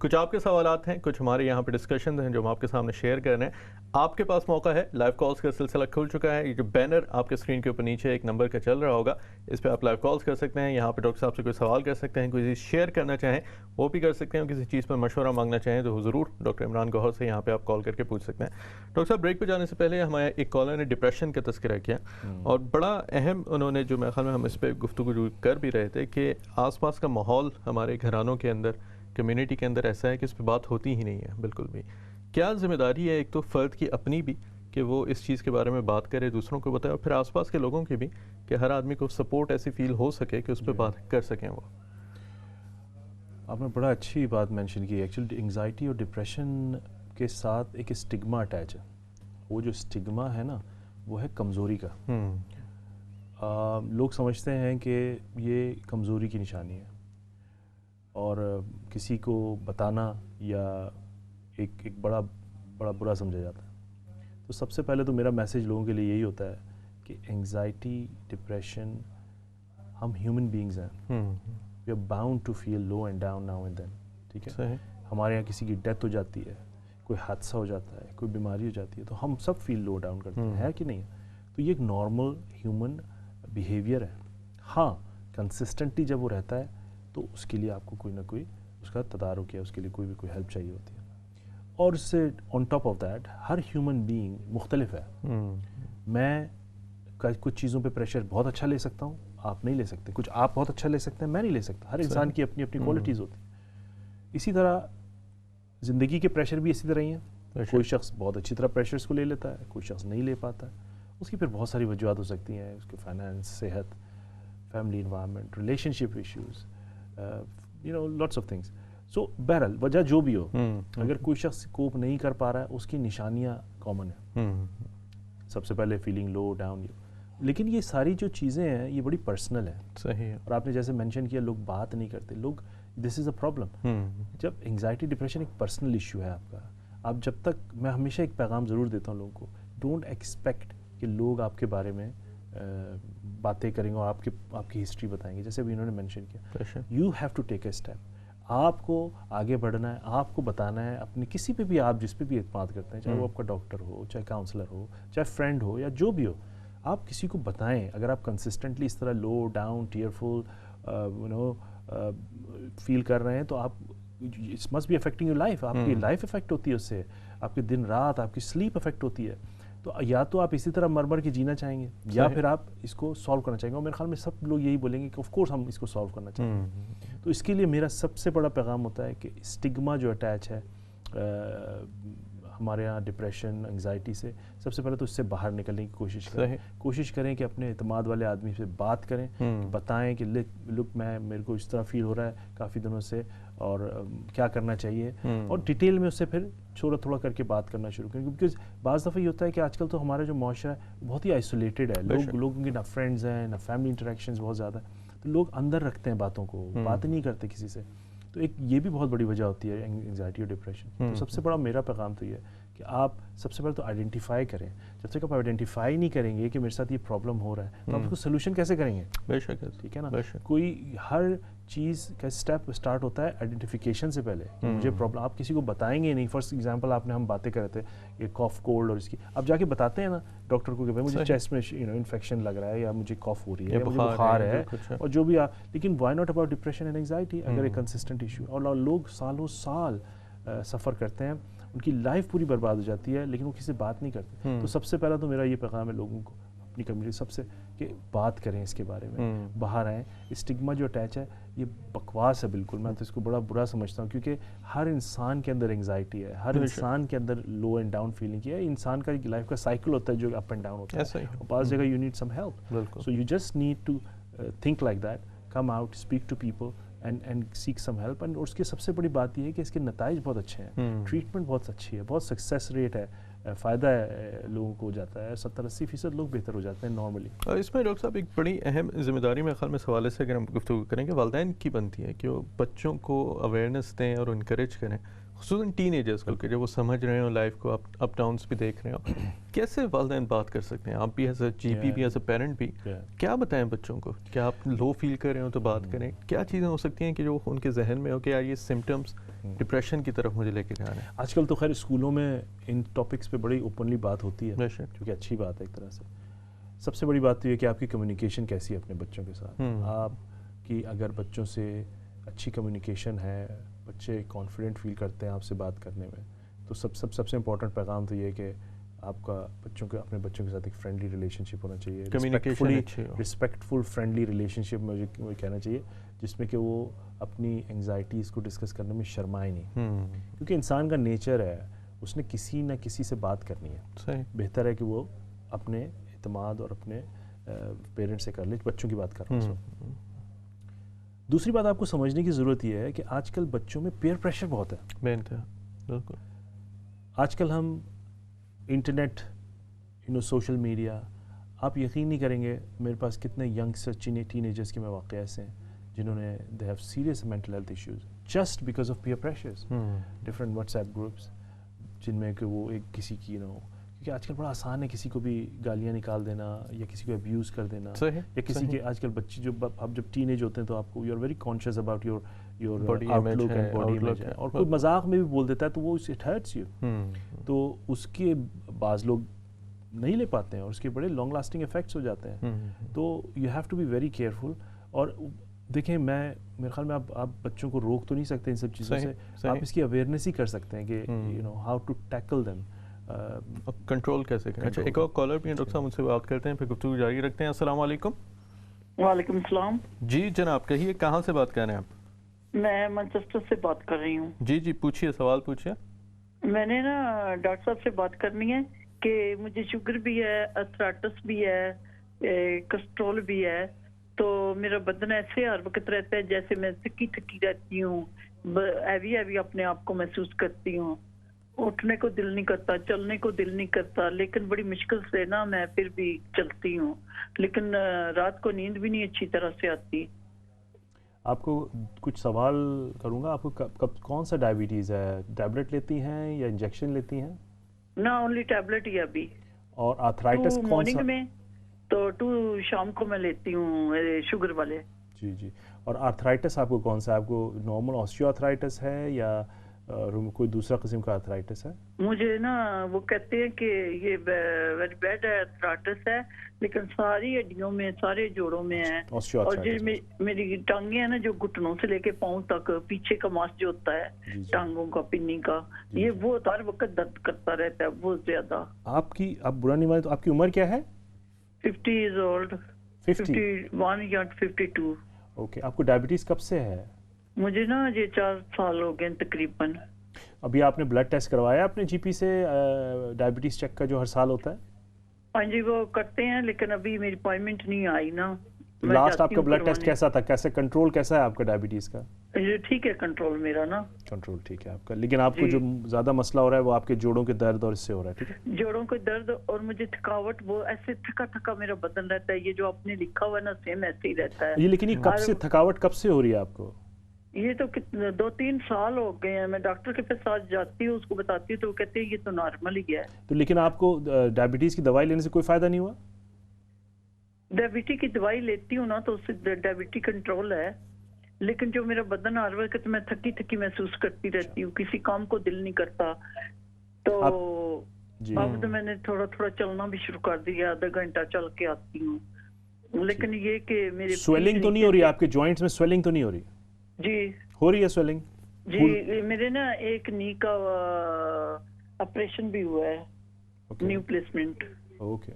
کچھ آپ کے سوالات ہیں، کچھ ہمارے یہاں پہ ڈسکشن ہیں جو ہم آپ کے سامنے شیئر کر رہے ہیں. آپ کے پاس موقع ہے، لائیو کالز کا سلسلہ کھل چکا ہے. یہ جو بینر آپ کے اسکرین کے اوپر نیچے ایک نمبر کا چل رہا ہوگا، اس پہ آپ لائیو کالز کر سکتے ہیں. یہاں پہ ڈاکٹر صاحب سے کوئی سوال کر سکتے ہیں، کوئی چیز شیئر کرنا چاہیں وہ بھی کر سکتے ہیں، کسی چیز پر مشورہ مانگنا چاہیں تو ضرور ڈاکٹر عمران گوہر سے یہاں پہ آپ کال کر کے پوچھ سکتے ہیں. ڈاکٹر صاحب بریک پہ جانے سے پہلے ہمارے ایک کالر نے ڈپریشن کا تذکرہ کیا اور بڑا اہم انہوں نے جو میرے خیال میں ہم اس پہ گفتگو کر بھی رہے تھے کہ آس پاس کا ماحول ہمارے گھرانوں کے اندر، کمیونٹی کے اندر ایسا ہے کہ اس پہ بات ہوتی ہی نہیں ہے بالکل بھی. کیا ذمہ داری ہے ایک تو فرد کی اپنی بھی کہ وہ اس چیز کے بارے میں بات کرے، دوسروں کو بتائے، اور پھر آس پاس کے لوگوں کی بھی کہ ہر آدمی کو سپورٹ ایسی فیل ہو سکے کہ اس پہ بات کر سکیں. وہ آپ نے بڑا اچھی بات مینشن کی. ایکچولی انگزائٹی اور ڈپریشن کے ساتھ ایک اسٹگما اٹیچ ہے. وہ جو اسٹگما ہے نا وہ ہے کمزوری کا. لوگ سمجھتے ہیں کہ یہ کمزوری کی نشانی ہے اور کسی کو بتانا یا ایک بڑا برا سمجھا جاتا ہے. تو سب سے پہلے تو میرا میسیج لوگوں کے لیے یہی ہوتا ہے کہ انگزائٹی، ڈپریشن، ہم ہیومن بینگز ہیں. We are bound to feel low and down now and then. ٹھیک ہے، ہمارے یہاں کسی کی ڈیتھ ہو جاتی ہے، کوئی حادثہ ہو جاتا ہے، کوئی بیماری ہو جاتی ہے تو ہم سب فیل لو ڈاؤن کرتے ہیں، ہے کہ نہیں؟ تو یہ ایک نارمل ہیومن بیہیویئر ہے. ہاں کنسسٹنٹلی جب وہ رہتا ہے تو اس کے لیے آپ کو کوئی نہ کوئی اس کا تدارک ہے، اس کے لیے کوئی بھی کوئی ہیلپ چاہیے ہوتی ہے. اور اس سے on top of that Hare human being مختلف ہے. میں کچھ چیزوں پہ پریشر بہت اچھا لے سکتا ہوں، آپ نہیں لے سکتے. کچھ آپ بہت اچھا لے سکتے ہیں، میں نہیں لے سکتا. ہر انسان کی اپنی اپنی کوالٹیز ہوتی ہیں. اسی طرح زندگی کے پریشر بھی اسی طرح ہی ہیں. کوئی شخص بہت اچھی طرح پریشرز کو لے لیتا ہے، کوئی شخص نہیں لے پاتا ہے. اس کی پھر بہت ساری وجوہات ہو سکتی ہیں، اس کے فائنانس، صحت، family environment, relationship issues, lots of things. So بہرحال وجہ جو بھی ہو، اگر کوئی شخص کوپ نہیں کر پا رہا ہے اس کی نشانیاں کامن ہیں. سب سے پہلے فیلنگ لو ڈاؤن. لیکن یہ ساری جو چیزیں ہیں یہ بڑی پرسنل ہیں. صحیح ہے. اور آپ نے جیسے مینشن کیا لوگ بات نہیں کرتے. لوگ دس از اے پرابلم. جب انگزائٹی ڈپریشن ایک پرسنل ایشو ہے آپ کا، آپ جب تک، میں ہمیشہ ایک پیغام ضرور دیتا ہوں لوگوں کو، ڈونٹ ایکسپیکٹ کہ لوگ آپ کے بارے میں باتیں کریں گے اور آپ کی ہسٹری بتائیں گے. جیسے ابھی انہوں نے مینشن کیا، you have to take a step. آپ کو آگے بڑھنا ہے، آپ کو بتانا ہے اپنے کسی پہ بھی، آپ جس پہ بھی اعتماد کرتے ہیں، چاہے وہ آپ کا ڈاکٹر ہو، چاہے کاؤنسلر ہو، چاہے فرینڈ ہو یا جو بھی ہو، آپ کسی کو بتائیں. اگر آپ کنسسٹنٹلی اس طرح لو ڈاؤن، ٹیئرفل فیل کر رہے ہیں تو آپ، it must be affecting your life. آپ کی لائف افیکٹ ہوتی ہے اس سے، آپ کے دن رات، آپ کی سلیپ افیکٹ ہوتی ہے. تو یا تو آپ اسی طرح مر کے جینا چاہیں گے یا پھر آپ اس کو سالو کرنا چاہیں گے. اور میرے خیال میں سب لوگ یہی بولیں گے کہ آف کورس ہم اس کو سالو کرنا چاہیں گے. تو اس کے لیے میرا سب سے بڑا پیغام ہوتا ہے کہ اسٹگما جو اٹیچ ہے ہمارے یہاں ڈپریشن، انگزائٹی سے، سب سے پہلے تو اس سے باہر نکلنے کی کوشش کریں کہ اپنے اعتماد والے آدمی سے بات کریں، بتائیں کہ لک میرے کو اس طرح فیل ہو رہا ہے کافی دنوں سے اور کیا کرنا چاہیے. اور ڈیٹیل میں اس سے پھر تھوڑا کر کے بات کرنا شروع کریں. کیونکہ بعض دفعہ یہ ہوتا ہے کہ آج کل تو ہمارا جو معاشرہ ہے بہت ہی آئسولیٹڈ ہے. لوگوں کے نہ فرینڈز ہیں، نہ فیملی انٹریکشنز بہت زیادہ ہیں. تو لوگ اندر رکھتے ہیں باتوں کو، بات نہیں کرتے کسی سے. تو ایک یہ بھی بہت بڑی وجہ ہوتی ہے انگزائٹی اور ڈپریشن. تو سب سے بڑا میرا پیغام تو یہ ہے کہ آپ سب سے پہلے تو آئیڈینٹیفائی کریں. جب تک آپ آئیڈینٹیفائی نہیں کریں گے کہ میرے ساتھ یہ پرابلم ہو رہا ہے تو آپ اس کو سولوشن کیسے کریں گے؟ بے شک. ٹھیک ہے نا. کوئی ہر چیز کا اسٹیپ اسٹارٹ ہوتا ہے آئیڈینٹیفیکیشن سے پہلے. مجھے پرابلم، آپ کسی کو بتائیں گے نہیں. فرسٹ ایگزامپل ہم باتیں کر رہے تھے یہ کاف کولڈ اور اس کی، آپ جا کے بتاتے ہیں نا ڈاکٹر کو کہ بھائی مجھے چیسٹ میں انفیکشن لگ رہا ہے یا مجھے کاف ہو رہی ہے یا مجھے بخار ہے اور جو بھی. لیکن why not about depression and anxiety اگر ایک کنسسٹنٹ ایشو. اور لوگ سالوں سال سفر کرتے ہیں، ان کی لائف پوری برباد ہو جاتی ہے لیکن وہ کسی سے بات نہیں کرتے. تو سب سے پہلا تو میرا یہ پیغام ہے لوگوں کو، اپنی کمیونٹی سب سے، کہ بات کریں اس کے بارے میں، باہر آئیں. اسٹگما جو اٹیچ ہے یہ بکواس ہے بالکل. میں تو اس کو بڑا برا سمجھتا ہوں کیونکہ ہر انسان کے اندر انگزائٹی ہے، ہر انسان کے اندر لو اینڈ ڈاؤن فیلنگ ہے. انسان کا لائف کا سائیکل ہوتا ہے جو اپ اینڈ ڈاؤن ہوتا ہے. بعض جگہ you need some help. So you just need to think like that, come out, speak to people and seek some help. And اس کی سب سے بڑی بات یہ ہے کہ اس کے نتائج بہت اچھے ہیں. ٹریٹمنٹ بہت اچھی ہے، بہت سکسیس ریٹ ہے، فائدہ ہے لوگوں کو ہو جاتا ہے. 70-80% لوگ بہتر ہو جاتے ہیں نارملی. اس میں ڈاکٹر صاحب ایک بڑی اہم ذمہ داری میرے خیال میں اس حوالے سے اگر ہم گفتگو کریں کہ والدین کی بنتی ہے کہ وہ بچوں کو اویئرنیس دیں اور انکریج کریں، خصوصاً ٹین ایجرس کو کہ جب وہ سمجھ رہے ہوں لائف کو, اپ ڈاؤنس بھی دیکھ رہے ہوں, کیسے والدین بات کر سکتے ہیں؟ آپ بھی ایز اے جی پی بھی ایز اے پیرنٹ بھی کیا بتائیں بچوں کو؟ کیا آپ لو فیل کر رہے ہو تو بات کریں؟ کیا چیزیں ہو سکتی ہیں کہ جو ان کے ذہن میں ہو کہ یار یہ سمٹمس ڈپریشن کی طرف مجھے لے کے جا رہے ہیں؟ آج کل تو خیر اسکولوں میں ان ٹاپکس پہ بڑی اوپنلی بات ہوتی ہے, بے شک, کیونکہ اچھی بات ہے ایک طرح سے. سب سے بڑی بات تو یہ کہ آپ کی کمیونیکیشن کیسی ہے اپنے بچوں کے ساتھ. آپ کی اگر بچوں سے اچھی کمیونیکیشن ہے, بچے کانفیڈنٹ فیل کرتے ہیں آپ سے بات کرنے میں, تو سب سے امپورٹنٹ پیغام تو یہ ہے کہ آپ کا اپنے بچوں کے ساتھ ایک فرینڈلی ریلیشن شپ ہونا چاہیے, رسپیکٹفل فرینڈلی ریلیشن شپ مجھے کہنا چاہیے, جس میں کہ وہ اپنی انگزائٹیز کو ڈسکس کرنے میں شرمائے نہیں, کیونکہ انسان کا نیچر ہے اس نے کسی نہ کسی سے بات کرنی ہے. بہتر ہے کہ وہ اپنے اعتماد اور اپنے پیرنٹس سے کر لیں. بچوں کی بات کر رہا ہوں. دوسری بات آپ کو سمجھنے کی ضرورت یہ ہے کہ آج کل بچوں میں پیئر پریشر بہت ہے. بالکل. آج کل ہم انٹرنیٹ, سوشل میڈیا, آپ یقین نہیں کریں گے میرے پاس کتنے ینگسٹر ٹین ایجرس کے مواقع ایسے ہیں جنہوں نے they have serious mental health issues just because of peer pressures. Different WhatsApp groups جن میں کہ وہ ایک کسی کی کیونکہ آج کل بڑا آسان ہے کسی کو بھی گالیاں نکال دینا یا کسی کو ابیوز کر دینا, یا کسی کے آج کل بچے آپ جب ٹین ایج ہوتے ہیں تو آپ کو you are very conscious about your outlook and body image, اور کوئی مذاق میں بھی بول دیتا ہے تو وہ اٹ ہرٹس یو. تو اس کے بعض لوگ نہیں لے پاتے ہیں اور اس کے بڑے لانگ لاسٹنگ افیکٹس ہو جاتے ہیں. تو you have to be very careful. اور دیکھیں میرے خیال میں آپ بچوں کو روک تو نہیں سکتے ان سب چیزوں سے, آپ اس کی اویئرنیس ہی کر سکتے ہیں کہ how to tackle them, control کیسے کریں. اچھا, ایک اور کالر بھی ہیں ڈاکٹر صاحب, ان سے بات کرتے ہیں پھر گفتگو جاری رکھتے ہیں. السلام علیکم. وعلیکم السلام. جی جناب, کہیے کہاں سے بات کر رہے ہیں آپ؟ میں مانچسٹر سے بات کر رہی ہوں. جی پوچھیے, سوال پوچھیے. میں نے نا ڈاکٹر صاحب سے بات کرنی ہے کہ مجھے شوگر بھی ہے, ارتھرائٹس بھی ہے, کسٹرول بھی ہے, تو میرا بدن ایسے ہر وقت رہتا ہے جیسے میں تھکی رہتی ہوں, ہیوی اپنے آپ کو محسوس کرتی ہوں, اٹھنے کو دل نہیں کرتا, چلنے کو دل نہیں کرتا, لیکن بڑی مشکل سے نا میں پھر بھی چلتی ہوں, لیکن رات کو نیند بھی نہیں اچھی طرح سے آتی. آپ کو کچھ سوال کروں گا. آپ کو کون سا ڈائبٹیز ہے؟ ٹیبلٹ لیتی ہیں یا انجیکشن لیتی ہیں؟ نہ اونلی ٹیبلٹ ہی ابھی. اور آرتھرائٹس کون سا؟ مارننگ میں تو 2 شام کو میں لیتی ہوں شوگر والے. جی. اور آرتھرائٹس آپ کو کون سا ہے؟ آپ کو نارمل آسٹیو آرتھرائٹس ہے یا کوئی دوسرا قسم کا آرتھرائٹس ہے؟ مجھے نا وہ کہتے ہیں کہ یہ ویری بیڈ آرتھرائٹس ہے, لیکن ساری ہڈیوں میں, سارے جوڑوں میں ہے. اور جو میری ٹانگیں ہیں نا, جو گھٹنوں سے لے کے پاؤں تک پیچھے کا ماس جو ہوتا ہے ٹانگوں کا, پنی کا, یہ وہ ہر وقت درد کرتا رہتا ہے بہت زیادہ. آپ برا نہیں مانے تو آپ کی عمر کیا ہے؟ 50 years old. 51 یا 52. اوکے. آپ کو ڈائبٹیز کب سے ہے؟ مجھے نا یہ 4 سال ہو گئے تقریباً. ابھی آپ نے بلڈ ٹیسٹ کروایا اپنے جی پی سے ڈائبٹیز چیک کا جو ہر سال ہوتا ہے؟ ہاں جی, وہ کرتے ہیں, لیکن ابھی میری اپوائنٹمنٹ نہیں آئی نا. لاسٹ آپ کا بلڈ ٹیسٹ کیسا تھا؟ کیسے کنٹرول کیسا ہے آپ کا ڈائبٹیز کا؟ ٹھیک ہے کنٹرول میرا نا. کنٹرول ٹھیک ہے آپ کا, لیکن آپ کو جو زیادہ مسئلہ ہو رہا ہے وہ آپ کے جوڑوں کے درد اور اس سے ہو رہا ہے. ٹھیک ہے, جوڑوں کے درد اور مجھے تھکاوٹ, وہ ایسے تھکا میرا بدن رہتا ہے. یہ جو آپ نے لکھا ہوا نا سیم ایسے ہی رہتا ہے. لیکن یہ کب سے تھکاوٹ کب سے ہو رہی ہے آپ کو؟ یہ تو 2-3 سال ہو گئے ہیں. میں ڈاکٹر کے پاس جاتی ہوں, اس کو بتاتی ہوں تو وہ کہتے ہیں یہ تو نارمل ہی ہے. تو لیکن آپ کو ڈائبٹیز کی دوائی لینے سے کوئی فائدہ نہیں ہوا؟ ڈائبٹی کی دوائی لیتی ہوں نا تو اس سے ڈائبٹی کنٹرول ہے, لیکن جو میرا بدن ہر وقت میں تھکی محسوس کرتی رہتی ہوں, کسی کام کو دل نہیں کرتا. تو اب تو میں نے تھوڑا چلنا بھی شروع کر دیا, آدھا گھنٹہ چل کے آتی ہوں. لیکن یہ کہ میرے سویلنگ تو نہیں ہو رہی آپ کے جوائنٹس میں؟ سویلنگ تو نہیں ہو رہی؟ جی ہو رہی ہے سویلنگ. جی میرے نا ایک نی کا آپریشن بھی ہوا ہے, نیو پلیسمنٹ. اوکے.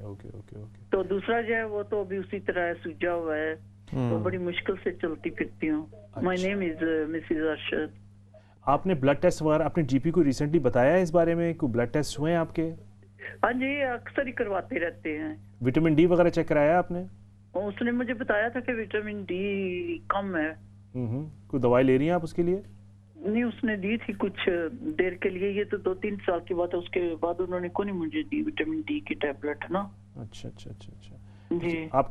تو دوسرا جو ہے وہ تو ابھی اسی طرح سوجا ہوا ہے, تو بڑی مشکل سے چلتی پھرتی ہوں. مائی نیم از مسز ارشد. آپ نے بلڈ ٹیسٹ وغیرہ اپنے جی پی کو ریسنٹلی بتایا ہے اس بارے میں؟ کوئی بلڈ ٹیسٹ ہوئے ہیں آپ کے؟ ہاں جی, اکثر ہی کرواتے رہتے ہیں. وٹامن ڈی وغیرہ چیک کرایا آپ نے؟ اس نے مجھے بتایا تھا کہ وٹامن ڈی کم ہے. کوئی دوائی لے رہی ہیں آپ اس کے لیے؟ نہیں, اس نے دی تھی کچھ دیر کے لیے, یہ تو 2-3 سال کی بات ہے. اس کے بعد انہوں نے کوئی نہیں مجھے دی وٹامن ڈی کی ٹیبلٹ نا. اچھا. جی. آپ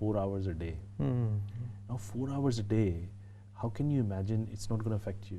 4 hours a day. Now 4 hours a day, how can you imagine it's not going to affect you?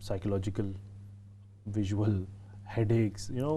Psychological, visual, headaches, you know,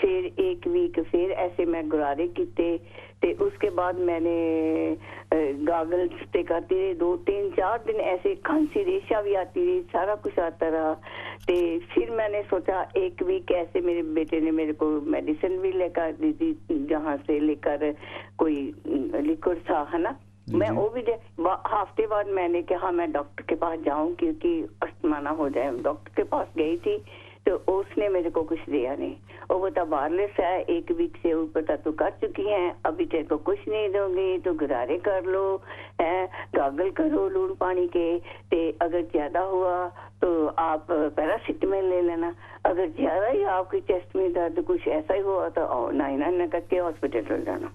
پھر 1 ویک پھر ایسے میں گرارے کیتے تے اس کے بعد میں نے گاگلز تے کرتی رہی 2-3-4 دن ایسے کھانسی ریشہ بھی آتی رہی سارا کچھ آتا رہا تے پھر میں نے سوچا 1 ویک ایسے میرے بیٹے نے میرے کو میڈیسن بھی لے کر دی تھی جہاں سے لے کر کوئی لیکوڈ تھا ہے نا میں وہ بھی ہفتے بعد میں نے کہا میں ڈاکٹر کے پاس جاؤں کیونکہ استما نہ ہو جائے ڈاکٹر کے پاس گئی تھی تو اس نے میرے کو کچھ دیا نہیں وہ بتا وائرلیس ہے 1 ویک سے اوپر تو کر چکی ہیں ابھی تیرے کو کچھ نہیں دوں گی تو گرارے کر لو گاگل کرو لون پانی کے تے اگر زیادہ ہوا تو آپ پیراسیٹامول لے لینا اگر زیادہ ہی آپ کی چیسٹ میں درد کچھ ایسا ہی ہوا تو 9 کر کے ہاسپٹل چل جانا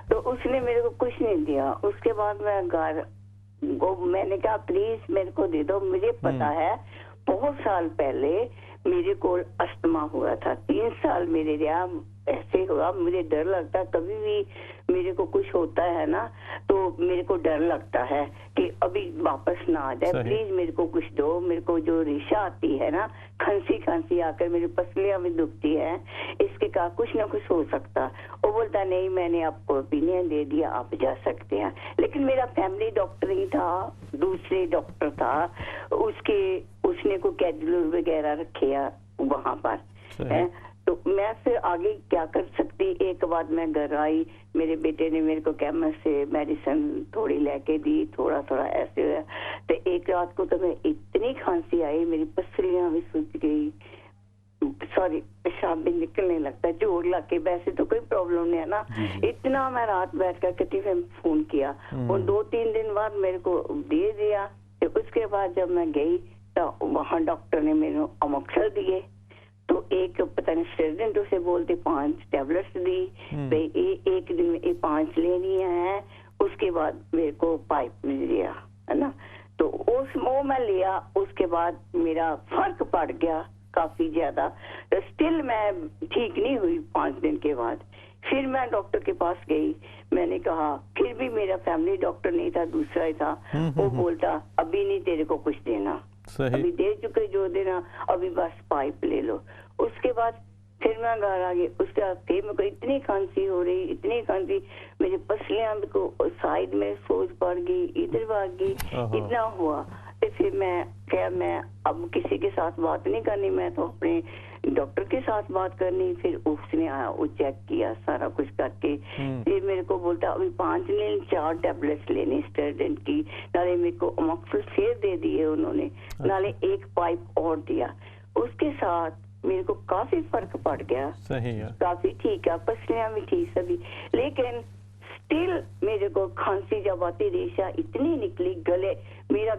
تو اس نے میرے کو کچھ نہیں دیا اس کے بعد میں گھر میں نے کہا پلیز میرے کو دے دو مجھے پتا ہے بہت سال پہلے میرے کو استما ہوا تھا 3 سال میرے رہا ایسے ہوا مجھے ڈر لگتا کبھی بھی میرے کو کچھ ہوتا ہے نا تو میرے کو ڈر لگتا ہے کہ ابھی واپس نہ آ جائے پلیز میرے کو کچھ دو میرے کو جو ریشہ آتی ہے نا کھانسی آ کر میری پسلیاں بھی دکھتی ہے اس کے کا کچھ نہ کچھ ہو سکتا وہ بولتا نہیں میں نے آپ کو اوپینین دے دیا آپ جا سکتے ہیں لیکن میرا فیملی ڈاکٹر ہی تھا دوسرے ڈاکٹر تھا اس نے کوئی کیجولر وغیرہ رکھے وہاں پر تو میں پھر آگے کیا کر سکتی ایک بعد میں گھر آئی میرے بیٹے نے میرے کو کیمسٹ سے میڈیسن تھوڑی لے کے دی تھوڑا ایسے ہوا تو ایک رات کو تو میں اتنی کھانسی آئی میری پسلیاں بھی سوج گئی سوری پیشاب بھی نکلنے لگتا ہے جوڑ لگ کے ویسے تو کوئی پرابلم نہیں ہے نا اتنا میں رات بیٹھ کر کٹی میں فون کیا اور 2-3 دن بعد میرے کو دے دیا اس کے بعد جب میں گئی تو وہاں ڈاکٹر نے میرے اموکسل دیے تو ایک پتہ نہیں اسٹیرڈنٹ اسے بولتے 5 ٹیبلٹس دی ایک دن میں 5 لینی ہے اس کے بعد میرے کو پائپ مل گیا ہے نا تو وہ میں لیا اس کے بعد میرا فرق پڑ گیا کافی زیادہ اسٹل میں ٹھیک نہیں ہوئی 5 دن کے بعد پھر میں ڈاکٹر کے پاس گئی میں نے کہا پھر بھی میرا فیملی ڈاکٹر نہیں تھا دوسرا ہی تھا وہ بولتا ابھی نہیں تیرے کو کچھ دینا ابھی دے چکے جو دینا ابھی بس پائپ لے لو اس کے بعد پھر میں گھر آ گئی اس کے بعد پھر میرے کو اتنی کھانسی ہو رہی اتنی کھانسی میری پسلیاں کو سائڈ میں سوج پڑ گئی ادھر بھاگ گئی اتنا ہوا پھر میں اب کسی کے ساتھ بات نہیں کرنی میں تو اپنے ڈاکٹر کے ساتھ بات کرنی پھر اس نے آیا وہ چیک کیا سارا کچھ کر کے پھر میرے کو بولتا ابھی 5 نہیں 4 ٹیبلٹس لینی اسٹیرڈنٹ کی نالے میرے کو اموکسل پھر دے دیے انہوں نے نالے ایک پائپ اور دیا اس کے ساتھ میرے کو کافی فرق پڑ گیا کافی ٹھیک ہے پسلیاں بھی ٹھیک سبھی لیکن اسٹل میرے کو کھانسی جب آتی ریشہ اتنی نکلی گلے میرا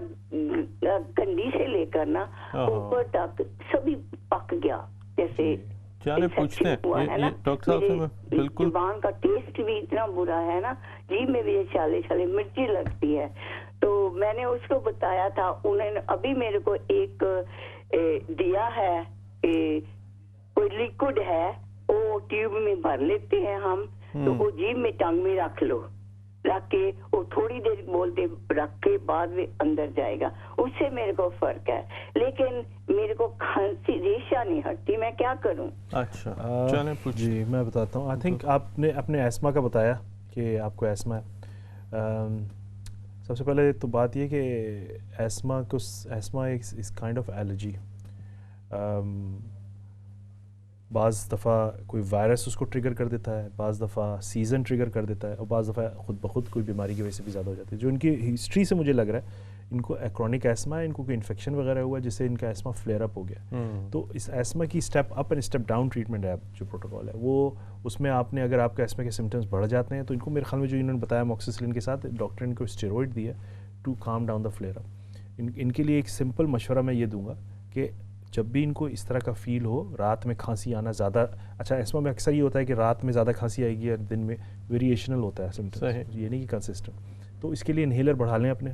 گنڈی سے لے کر نا اوپر تک سبھی پک گیا جیسے پوچھتے ہیں ڈاکٹر صاحب بالکل زبان کا ٹیسٹ بھی اتنا برا ہے نا جی میں بھی چھالے مرچی لگتی ہے تو میں نے اس کو بتایا تھا انہوں نے ابھی میرے کو ایک دیا ہے کوئی لیکوڈ ہے وہ ٹیوب میں بھر لیتے ہیں ہم تو وہ جیب میں ٹنگ میں رکھ لو رکھ کے وہ تھوڑی دیر بولتے رکھ کے بعد میں اندر جائے گا اس سے میرے کو فرق ہے لیکن میرے کو کھانسی ریشہ نہیں ہٹتی میں کیا کروں اچھا جی میں بتاتا ہوں آئی تھنک آپ نے اپنے ایسما کا بتایا کہ آپ کو ایسما ہے سب سے پہلے تو بات یہ کہ asthma is kind of allergy بعض دفعہ کوئی وائرس اس کو ٹریگر کر دیتا ہے بعض دفعہ سیزن ٹریگر کر دیتا ہے اور بعض دفعہ خود بخود کوئی بیماری کی وجہ سے بھی زیادہ ہو جاتی ہے جو ان کی ہسٹری سے مجھے لگ رہا ہے ان کو کرونک ایسما ہے ان کو کوئی انفیکشن وغیرہ ہوا جس سے ان کا ایسما فلیئر اپ ہو گیا تو اس ایسما کی step up and step down treatment ہے جو پروٹوکول ہے وہ اس میں آپ نے اگر آپ کے ایسما کے سمٹمس بڑھ جاتے ہیں تو ان کو میرے خیال میں جو انہوں نے بتایا موکسیسلن کے ساتھ ڈاکٹر نے ان کو اسٹیرائڈ دیا ٹو کام ڈاؤن دا فلیئر اپ ان کے لیے ایک سمپل مشورہ میں یہ دوں گا کہ جب بھی ان کو اس طرح کا فیل ہو رات میں کھانسی آنا زیادہ اچھا ایسما میں اکثر یہ ہوتا ہے کہ رات میں زیادہ کھانسی آئے گی اور دن میں ویریشنل ہوتا ہے سمٹمس یہ نہیں کہ کنسسٹنٹ تو اس کے لیے انہیلر بڑھا لیں اپنے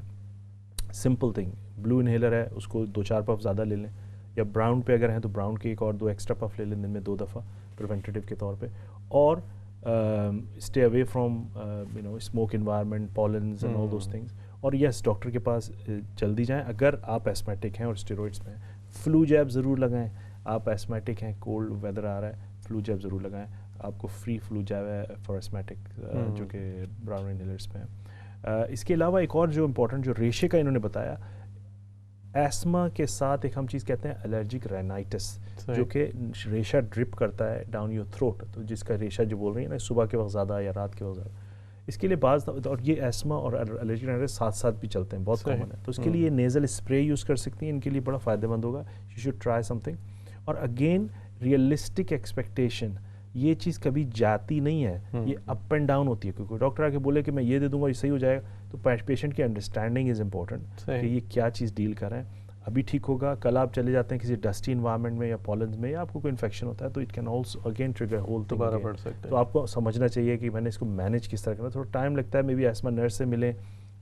سمپل تھنگ بلو انہیلر ہے اس کو 2-4 پف زیادہ لے لیں یا براؤن پہ اگر ہیں تو براؤن کے ایک اور 2 ایکسٹرا پف لے لیں دن میں 2 دفعہ پریونٹیو کے طور پہ اور stay away from smoke environment pollens and all those things اور یس ڈاکٹر کے پاس جلدی جائیں اگر آپ ایسمیٹک ہیں اور اسٹیرائڈس میں ہیں فلو جیب ضرور لگائیں آپ ایسمیٹک ہیں کولڈ ویدر آ رہا ہے فلو جیب ضرور لگائیں. آپ کو فری فلو جیب ہے فار اسمیٹک جو کہ براؤن انہیلرس پہ ہیں. اس کے علاوہ ایک اور جو امپورٹنٹ جو ریشے کا انہوں نے بتایا, ایسما کے ساتھ ایک ہم چیز کہتے ہیں الرجک رائنائٹس, جو کہ ریشہ ڈرپ کرتا ہے ڈاؤن یور تھروٹ, تو جس کا ریشہ جو بول رہی ہیں نا صبح کے وقت زیادہ یا رات کے وقت زیادہ, اس کے لیے بعض, اور یہ ایسما اور الرجک رائنائٹس ساتھ ساتھ بھی چلتے ہیں, بہت کامن ہے, تو اس کے لیے نیزل اسپرے یوز کر سکتی ہیں, ان کے لیے بڑا فائدہ مند ہوگا. You should try some thing. اور اگین ریئلسٹک ایکسپیکٹیشن, یہ چیز کبھی جاتی نہیں ہے, یہ اپ اینڈ ڈاؤن ہوتی ہے. کیونکہ ڈاکٹر آ کے بولے کہ میں یہ دے دوں گا یہ صحیح ہو جائے گا, تو پیشنٹ کی انڈرسٹینڈنگ از امپورٹنٹ کہ یہ کیا چیز ڈیل کر رہے ہیں. ابھی ٹھیک ہوگا, کل آپ چلے جاتے ہیں کسی ڈسٹی انوائرمنٹ میں یا پالنز میں, یا آپ کو کوئی انفیکشن ہوتا ہے, تو it can also again trigger whole دوبارہ بڑھ سکتے ہیں. تو آپ کو سمجھنا چاہیے کہ میں نے اس کو مینیج کس طرح کرنا. تھوڑا ٹائم لگتا ہے, مے بی ایسما نرس سے ملیں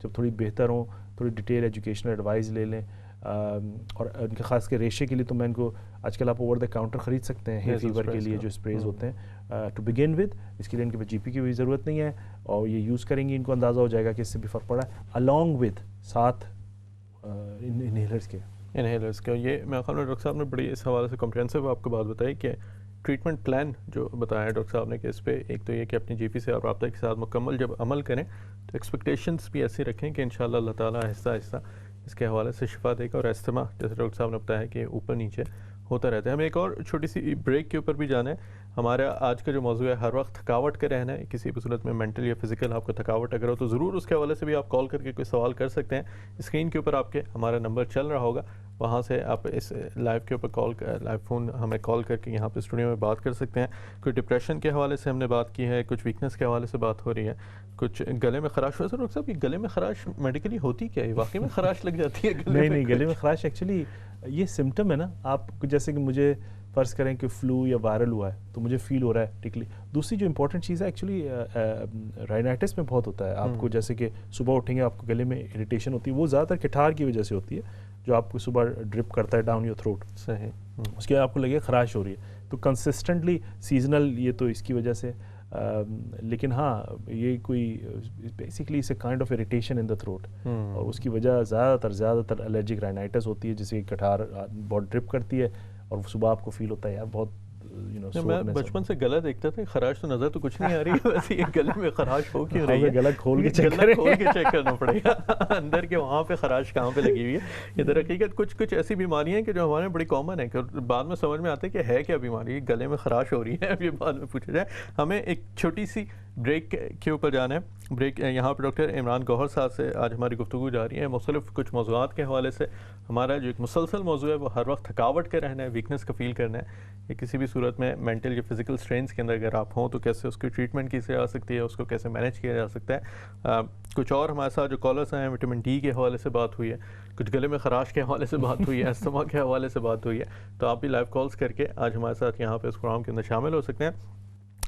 جب تھوڑی بہتر ہوں, تھوڑی ڈیٹیل ایجوکیشنل ایڈوائز لے لیں. اور ان کے خاص کے ریشے کے لیے تو میں ان کو آج کل آپ اوور دا کاؤنٹر خرید سکتے ہیں, ہیئر فیور کے لیے جو اسپریز ہوتے ہیں ٹو بگن ود. اس کے لیے ان کے جی پی کی بھی ضرورت نہیں ہے, اور یہ یوز کریں گے ان کو اندازہ ہو جائے گا کہ اس سے بھی فرق پڑا ہے, الانگ ود ساتھ انہیلرس کے. یہ میں خیال میں ڈاکٹر صاحب نے بڑی اس حوالے سے کمپریہنسو آپ کو بات بتائی کہ ٹریٹمنٹ پلان جو بتایا ڈاکٹر صاحب نے, کہ اس پہ ایک تو یہ کہ اپنی جی پی سے آپ رابطہ کے ساتھ مکمل جب عمل کریں تو ایکسپیکٹیشنس بھی ایسی رکھیں کہ انشاءاللہ اللہ تعالیٰ آہستہ آہستہ اس کے حوالے سے شفا دے گا. اور استما جیسے ڈاکٹر صاحب نے بتایا کہ اوپر نیچے ہوتا رہتا ہے. ہمیں ایک اور چھوٹی سی بریک کے اوپر بھی جانا ہے. ہمارا آج کا جو موضوع ہے ہر وقت تھکاوٹ کا رہنا ہے, کسی بھی صورت میں مینٹل یا فزیکل آپ کو تھکاوٹ اگر ہو تو ضرور اس کے حوالے سے بھی آپ کال کر کے کوئی سوال کر سکتے ہیں. اسکرین کے اوپر آپ کے ہمارا نمبر چل رہا ہوگا, وہاں سے آپ اس لائیو کے اوپر لائیو فون ہمیں کال کر کے یہاں پہ اسٹوڈیو میں بات کر سکتے ہیں. کوئی ڈپریشن کے حوالے سے ہم نے بات کی ہے, کچھ ویکنس کے حوالے سے بات ہو رہی ہے, کچھ گلے میں خراش ہو. سر ڈاکٹر صاحب یہ گلے میں خراش میڈیکلی ہوتی کیا ہے, واقعی میں خراش لگ جاتی ہے گلے میں؟ نہیں, گلے میں خراش ایکچولی یہ سمٹم ہے نا. آپ جیسے کہ مجھے فرض کریں کہ فلو یا وائرل ہوا ہے تو مجھے فیل ہو رہا ہے ٹکلی. دوسری جو امپورٹنٹ چیز ہے ایکچولی رائنائٹس میں بہت ہوتا ہے. آپ کو جیسے کہ صبح اٹھیں گے آپ کو گلے میں اریٹیشن ہوتی ہے, وہ زیادہ تر کٹھار کی وجہ سے ہوتی ہے, جو آپ کو صبح ڈرپ کرتا ہے ڈاؤن یور تھروٹ. صحیح. اس کے بعد آپ کو لگے خراش ہو رہی ہے, تو کنسسٹنٹلی سیزنل یہ تو اس کی وجہ سے. لیکن ہاں یہ کوئی basically it's a kind of irritation in the throat, اور اس کی وجہ زیادہ تر الرجک رائنائٹس ہوتی ہے, جسے کٹھار بہت ڈرپ کرتی ہے اور صبح آپ کو فیل ہوتا ہے یار بہت میں بچپن سے گلا دیکھتا تھا, خراش تو نظر تو کچھ نہیں آ رہی ہے, ویسے یہ گلے میں خراش ہو کیوں رہی ہے؟ گلا کھول کے چیک کرنا پڑے گا اندر کے وہاں پہ خراش کہاں پہ لگی ہوئی ہے. یہ در حقیقت کچھ ایسی بیماریاں ہیں کہ جو ہمارے بڑی کامن ہیں, کہ بعد میں سمجھ میں آتا ہے کہ ہے کیا بیماری, گلے میں خراش ہو رہی ہے, اب یہ بعد میں پوچھا جائے. ہمیں ایک چھوٹی سی بریک کے اوپر جانا ہے. بریک یہاں پہ ڈاکٹر عمران گوہر صاحب سے آج ہماری گفتگو جاری ہے مختلف کچھ موضوعات کے حوالے سے. ہمارا جو ایک مسلسل موضوع ہے وہ ہر وقت تھکاوٹ کا رہنا ہے, ویکنس کا فیل کرنا ہے, یا کسی بھی صورت میں مینٹل یا فزیکل اسٹرینس کے اندر اگر آپ ہوں تو کیسے اس کی ٹریٹمنٹ کی جا سکتی ہے, اس کو کیسے مینیج کیا جا سکتا ہے. کچھ اور ہمارے ساتھ جو کالرس ہیں, وٹامن ڈی کے حوالے سے بات ہوئی ہے, کچھ گلے میں خراش کے حوالے سے بات ہوئی ہے, استما کے حوالے سے بات ہوئی ہے. تو آپ بھی لائیو کالز کر کے آج ہمارے ساتھ یہاں پہ اس پروگرام کے اندر شامل ہو سکتے ہیں.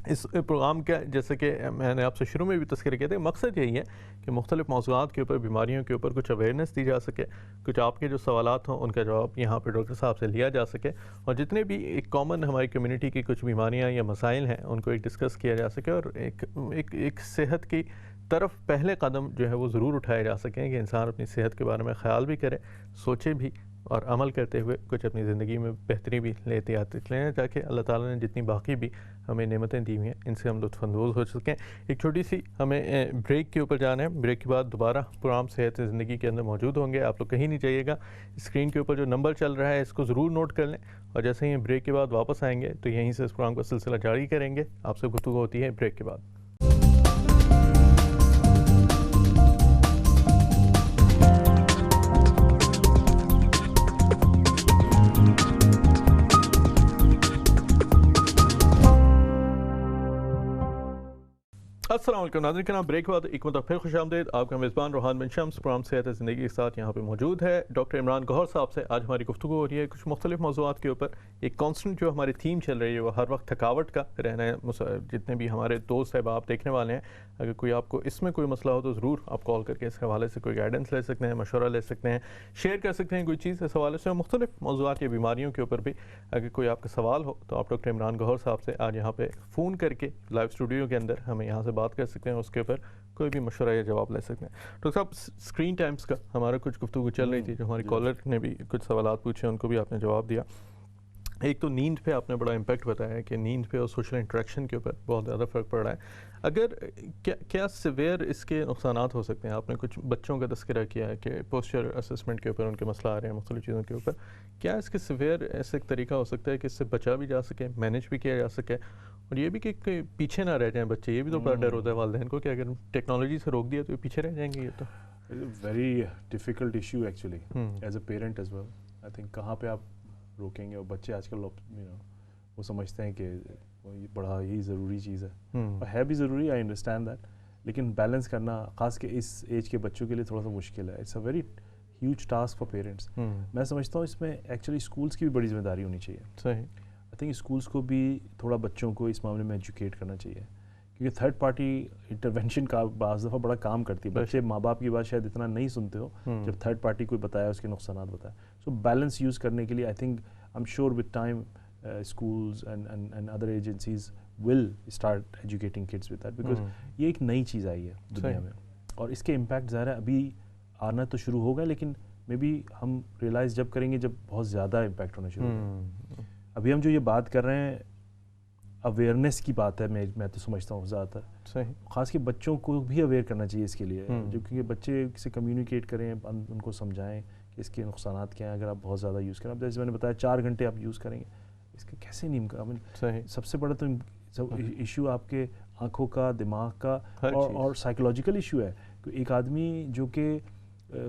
اس پروگرام کا جیسے کہ میں نے آپ سے شروع میں بھی تذکرہ کیا تھا, مقصد یہی ہے کہ مختلف موضوعات کے اوپر, بیماریوں کے اوپر کچھ اویئرنیس دی جا سکے, کچھ آپ کے جو سوالات ہوں ان کا جواب یہاں پہ ڈاکٹر صاحب سے لیا جا سکے, اور جتنے بھی ایک کامن ہماری کمیونٹی کی کچھ بیماریاں یا مسائل ہیں ان کو ایک ڈسکس کیا جا سکے, اور ایک صحت کی طرف پہلے قدم جو ہے وہ ضرور اٹھائے جا سکیں, کہ انسان اپنی صحت کے بارے میں خیال بھی کرے, سوچے بھی, اور عمل کرتے ہوئے کچھ اپنی زندگی میں بہتری بھی لیتے آتے لیں, تاکہ اللہ تعالیٰ نے جتنی باقی بھی ہمیں نعمتیں دی ہوئی ہیں ان سے ہم لطف اندوز ہو سکیں. ایک چھوٹی سی ہمیں بریک کے اوپر جانا ہے. بریک کے بعد دوبارہ پروگرام صحت زندگی کے اندر موجود ہوں گے. آپ لوگ کہیں نہیں جائیے گا, اسکرین کے اوپر جو نمبر چل رہا ہے اس کو ضرور نوٹ کر لیں, اور جیسے ہی بریک کے بعد واپس آئیں گے تو یہیں سے اس پروگرام کا سلسلہ جاری کریں گے. آپ سے گفتگو ہوتی ہے بریک کے بعد. السلام علیکم ناظرین کے نام بریک بعد ایک مرتبہ پھر خوش آمدید. آپ کا میزبان روحان بن شمس پروگرام صحت زندگی کے ساتھ یہاں پہ موجود ہے. ڈاکٹر عمران گوہر صاحب سے آج ہماری گفتگو ہو رہی ہے کچھ مختلف موضوعات کے اوپر. ایک کانسٹنٹ جو ہماری تھیم چل رہی ہے وہ ہر وقت تھکاوٹ کا رہنا ہے. جتنے بھی ہمارے دوست احباب دیکھنے والے ہیں, اگر کوئی آپ کو اس میں کوئی مسئلہ ہو تو ضرور آپ کال کر کے اس حوالے سے کوئی گائیڈنس لے سکتے ہیں, مشورہ لے سکتے ہیں, شیئر کر سکتے ہیں کوئی چیز اس حوالے سے. مختلف موضوعات یا بیماریوں کے اوپر بھی اگر کوئی آپ کا سوال ہو تو آپ ڈاکٹر عمران گوہر صاحب سے آج یہاں پہ فون کر کے لائیو اسٹوڈیو کے اندر ہمیں یہاں سے بات کر سکتے ہیں, اس کے اوپر کوئی بھی مشورہ یا جواب لے سکتے ہیں. ڈاکٹر صاحب اسکرین ٹائمز کا ہمارا کچھ گفتگو چل رہی تھی, جو ہماری کالر نے بھی کچھ سوالات پوچھے ان کو بھی آپ نے جواب دیا. ایک تو نیند پہ آپ نے بڑا امپیکٹ بتایا ہے کہ نیند پہ اور سوشل انٹریکشن کے اوپر بہت زیادہ فرق پڑ رہا ہے. اگر کیا سیویئر اس کے نقصانات ہو سکتے ہیں؟ آپ نے کچھ بچوں کا تذکرہ کیا ہے کہ پوسچر اسسمنٹ کے اوپر ان کے مسئلہ آ رہے ہیں مختلف چیزوں کے اوپر. کیا اس کے سیویئر ایسا ایک طریقہ ہو سکتا ہے کہ اس سے بچا بھی جا سکے، مینیج بھی کیا جا سکے، اور یہ بھی کہ پیچھے نہ رہ جائیں بچے؟ یہ بھی تو بڑا ڈر ہوتا ہے والدین کو کہ اگر ٹیکنالوجی سے روک دیا تو یہ پیچھے رہ جائیں گے. یہ تو very difficult issue actually as a parent as well. I think کہاں پہ آپ روکیں گے؟ اور بچے آج کل وہ سمجھتے ہیں کہ یہ بڑا ہی ضروری چیز ہے، اور ہے بھی ضروری، آئی انڈرسٹینڈ دیٹ، لیکن بیلنس کرنا خاص کے اس ایج کے بچوں کے لیے تھوڑا سا مشکل ہے. It's a very huge task for parents. میں سمجھتا ہوں اس میں ایکچولی اسکولس کی بھی بڑی ذمہ داری ہونی چاہیے. صحیح. آئی تھنک اسکولس کو بھی تھوڑا بچوں کو اس معاملے میں ایجوکیٹ کرنا چاہیے، کیونکہ تھرڈ پارٹی انٹرونشن کا بعض دفعہ بڑا کام کرتی ہے. بچے ماں باپ کی بات شاید اتنا نہیں سنتے ہو جب تھرڈ پارٹی کوئی بتایا اس کے نقصانات بتایا. سو بیلنس یوز کرنے کے لیے I think I am sure with time schools and other agencies will start educating kids with that, because یہ ایک نئی چیز آئی ہے دنیا میں، اور اس کے امپیکٹ ظاہر ہے ابھی آنا تو شروع ہوگا، لیکن مے بی ہم ریئلائز جب کریں گے جب بہت زیادہ امپیکٹ ہونا شروع ہوگا. ابھی ہم جو یہ بات کر رہے ہیں اویئرنیس کی بات ہے، میں تو سمجھتا ہوں زیادہ تر صحیح، خاص کہ بچوں کو بھی اویئر کرنا چاہیے اس کے لیے، جو کیونکہ بچے سے کمیونیکیٹ کریں، ان کو سمجھائیں کہ اس کے نقصانات کیا ہیں اگر آپ بہت زیادہ یوز کریں. اب جیسے میں نے بتایا 4 گھنٹے آپ یوز کریں گے، اس کا کیسے نیم کا سب سے بڑا تو ایشو آپ کے آنکھوں کا، دماغ کا، اور سائیکولوجیکل ایشو ہے. ایک آدمی جو کہ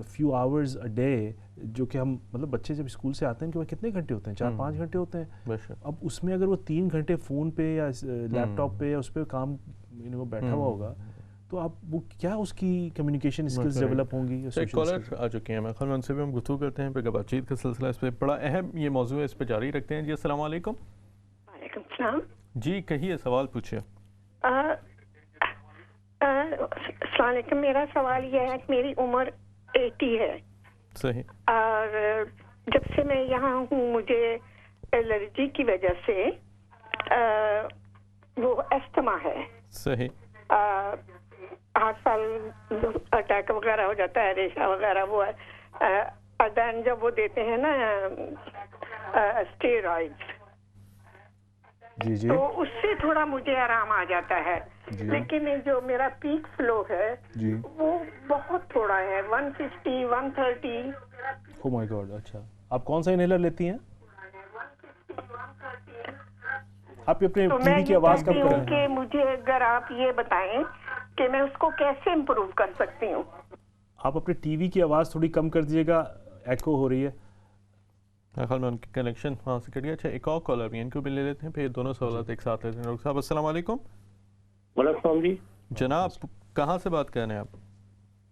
فیو آورز اے ڈے، جو کہ ہم مطلب بچے جب اسکول سے آتے ہیں کہ وہ کتنے گھنٹے ہوتے ہیں؟ 4-5 گھنٹے ہوتے ہیں. اب اس میں اگر وہ 3 گھنٹے فون پہ یا لیپ ٹاپ پہ یا اس پہ کام بیٹھا ہوا ہوگا تو آپ وہ کیا اس کی کمیونیکیشن اسکلز ڈیولپ ہوں گی. ایک کالر آ چکے ہیں، میں خیال میں ان سے بھی ہم گفتگو کرتے ہیں، پھر بات چیت کا سلسلہ اس پہ بڑا اہم یہ موضوع ہے، اس پہ جاری رکھتے ہیں. جی السلام علیکم. وعلیکم السلام. جی کہیے، سوال پوچھیے. السلام علیکم. میرا سوال یہ ہے کہ میری عمر 80 ہے. صحیح. اور جب سے میں یہاں ہوں مجھے الرجی کی وجہ سے وہ استما ہے. صحیح. ہر سال اٹیک وغیرہ ہو جاتا ہے، ریشہ وغیرہ وہ ہے. دین جب وہ دیتے ہیں نا اسٹیرائڈز، تو اس سے تھوڑا مجھے آرام آ جاتا ہے. لیکن جو میرا پیک فلو ہے وہ بہت تھوڑا ہے، 150 130. او مائی گاڈ. اچھا، آپ کون سا انہیلر لیتی ہیں؟ آپ اپنے ٹی وی کی آواز کم کریں. کہ مجھے اگر آپ یہ بتائیں کہ میں اس کو کیسے امپروو کر سکتی ہوں. آپ اپنے ٹی وی کی آواز تھوڑی کم کر دیجیے گا، ایکو ہو رہی ہے. میرے خیال میں ان کی کنیکشن وہاں سے کٹ گیا. اچھا، ایک اور کالر بھی، ان کو بھی لے لیتے ہیں، پھر دونوں سوالات ایک ساتھ لیتے ہیں. ڈاکٹر صاحب السلام علیکم. وعلیکم السلام. جی جناب کہاں سے بات کر رہے ہیں آپ؟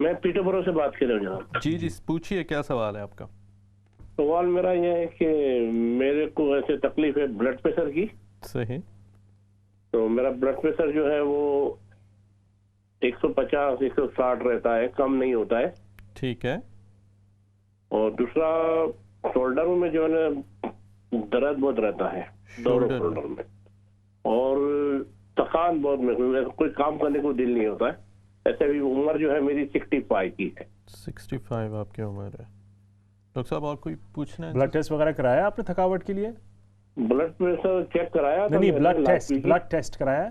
میں پیٹر برو سے بات کر رہا ہوں جناب. جی پوچھیے، کیا سوال ہے آپ کا؟ سوال میرا یہ ہے کہ میرے کو ایسے تکلیف ہے بلڈ پریشر کی. صحیح. تو میرا بلڈ پریشر جو ہے وہ 150 160 رہتا ہے، کم نہیں ہوتا ہے. ٹھیک ہے. اور دوسرا شولڈر میں جو ہے نا درد بہت رہتا ہے، دونوں شولڈر میں، اور تھکان بہت محسوس، کوئی کام کرنے کو دل نہیں ہوتا ہے. ایسے بھی عمر جو ہے میری 65 کی ہے. 65 آپ کی عمر ہے. ڈاکٹر صاحب اور کوئی پوچھنا ہے؟ بلڈ ٹیسٹ وغیرہ کرایا آپ نے تھکاوٹ کے لیے؟ بلڈ پریشر چیک کرایا. نہیں، بلڈ ٹیسٹ کرایا.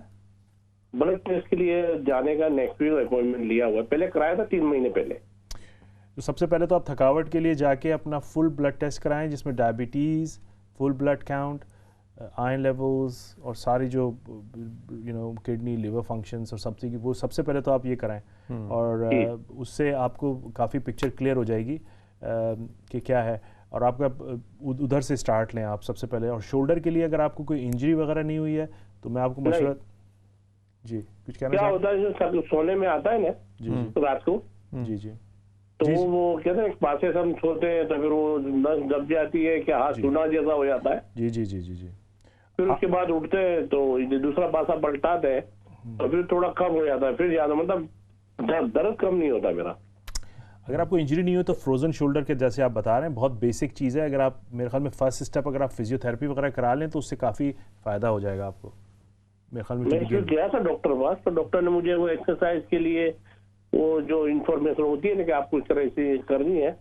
بلڈ ٹیسٹ کے لیے جانے کا نیکسٹ ویک اپوائنٹمنٹ لیا ہوا ہے. پہلے کرایا تھا 3 مہینے پہلے. تو سب سے پہلے تو آپ تھکاوٹ کے لیے جا کے اپنا فل بلڈ ٹیسٹ کرائیں، جس میں ڈائبٹیز، فل بلڈ کاؤنٹ، آئرن لیولز، اور ساری جو کڈنی لیور فنکشنز اور سب سے، وہ سب سے پہلے تو آپ یہ کرائیں. اور اس سے آپ کو کافی پکچر کلیئر ہو جائے گی کہ کیا ہے. اور آپ کا ادھر سے سٹارٹ لیں آپ سب سے پہلے. اور شولڈر کے لیے اگر آپ کو کوئی انجری وغیرہ نہیں ہوئی ہے تو میں آپ کو مشورہ. جی کچھ کہنا کیا ہوتا ہے سونے میں آتا ہے نا رات کو. جی تو وہ کہتے ہیں پاسے سے ہم سوتے ہیں تو پھر وہ نس دب جاتی ہے کہ ہاتھ سونا جیسا ہو جاتا ہے. جی پھر اس کے بعد اٹھتے ہیں تو دوسرا پاسا پلٹاتے ہیں تو پھر تھوڑا کم ہو جاتا ہے، پھر زیادہ مطلب درد کم نہیں ہوتا میرا. اگر آپ کو انجری نہیں ہو تو فروزن شولڈر کے جیسے آپ بتا رہے ہیں بہت بیسک چیز ہے. اگر آپ میرے خیال میں فرسٹ اسٹیپ اگر آپ فزیو تھراپی وغیرہ کرا لیں تو اس سے کافی فائدہ ہو جائے گا آپ کو. میرے خیال میں گیا تھا ڈاکٹر پاس، تو ڈاکٹر نے مجھے وہ ایکسرسائز کے لیے وہ جو انفارمیشن ہوتی ہے نا کہ آپ کو اس طرح سے کرنی ہے.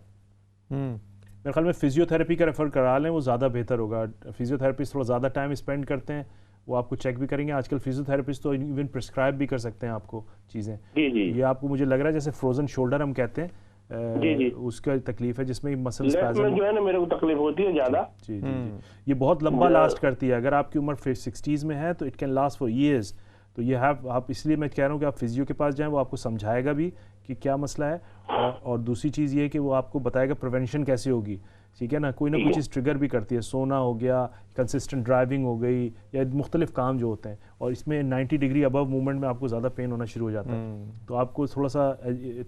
میرے خیال میں فزیوتھراپی کا ریفر کرا لیں، وہ زیادہ بہتر ہوگا. فزیوتھراپسٹ تھوڑا زیادہ ٹائم اسپینڈ کرتے ہیں، وہ آپ کو چیک بھی کریں گے. آج کل فزیوتھراپسٹ تو ایون پرسکرائب بھی کر سکتے ہیں آپ کو چیزیں. یہ آپ کو مجھے لگ رہا ہے جیسے فروزن شولڈر ہم کہتے ہیں، اس کا تکلیف ہے جس میں مسل اسپازم جو ہے نا میرے کو تکلیف ہوتی ہے زیادہ. جی جی جی یہ بہت لمبا لاسٹ کرتی ہے. اگر آپ کی عمر 60s میں ہے تو it can last for years. تو یہ آپ اس لیے میں کہہ رہا ہوں کہ آپ فزیو کے پاس جائیں، وہ آپ کو سمجھائے گا بھی کہ کیا مسئلہ ہے. اور دوسری چیز یہ ہے کہ وہ آپ کو بتائے گا پریونشن کیسے ہوگی. ٹھیک ہے نا، کوئی نہ کوئی چیز ٹریگر بھی کرتی ہے. سونا ہو گیا، کنسسٹنٹ ڈرائیونگ ہو گئی، یا مختلف کام جو ہوتے ہیں. اور اس میں 90 ڈگری ابو موومنٹ میں آپ کو زیادہ پین ہونا شروع ہو جاتا ہے. تو آپ کو تھوڑا سا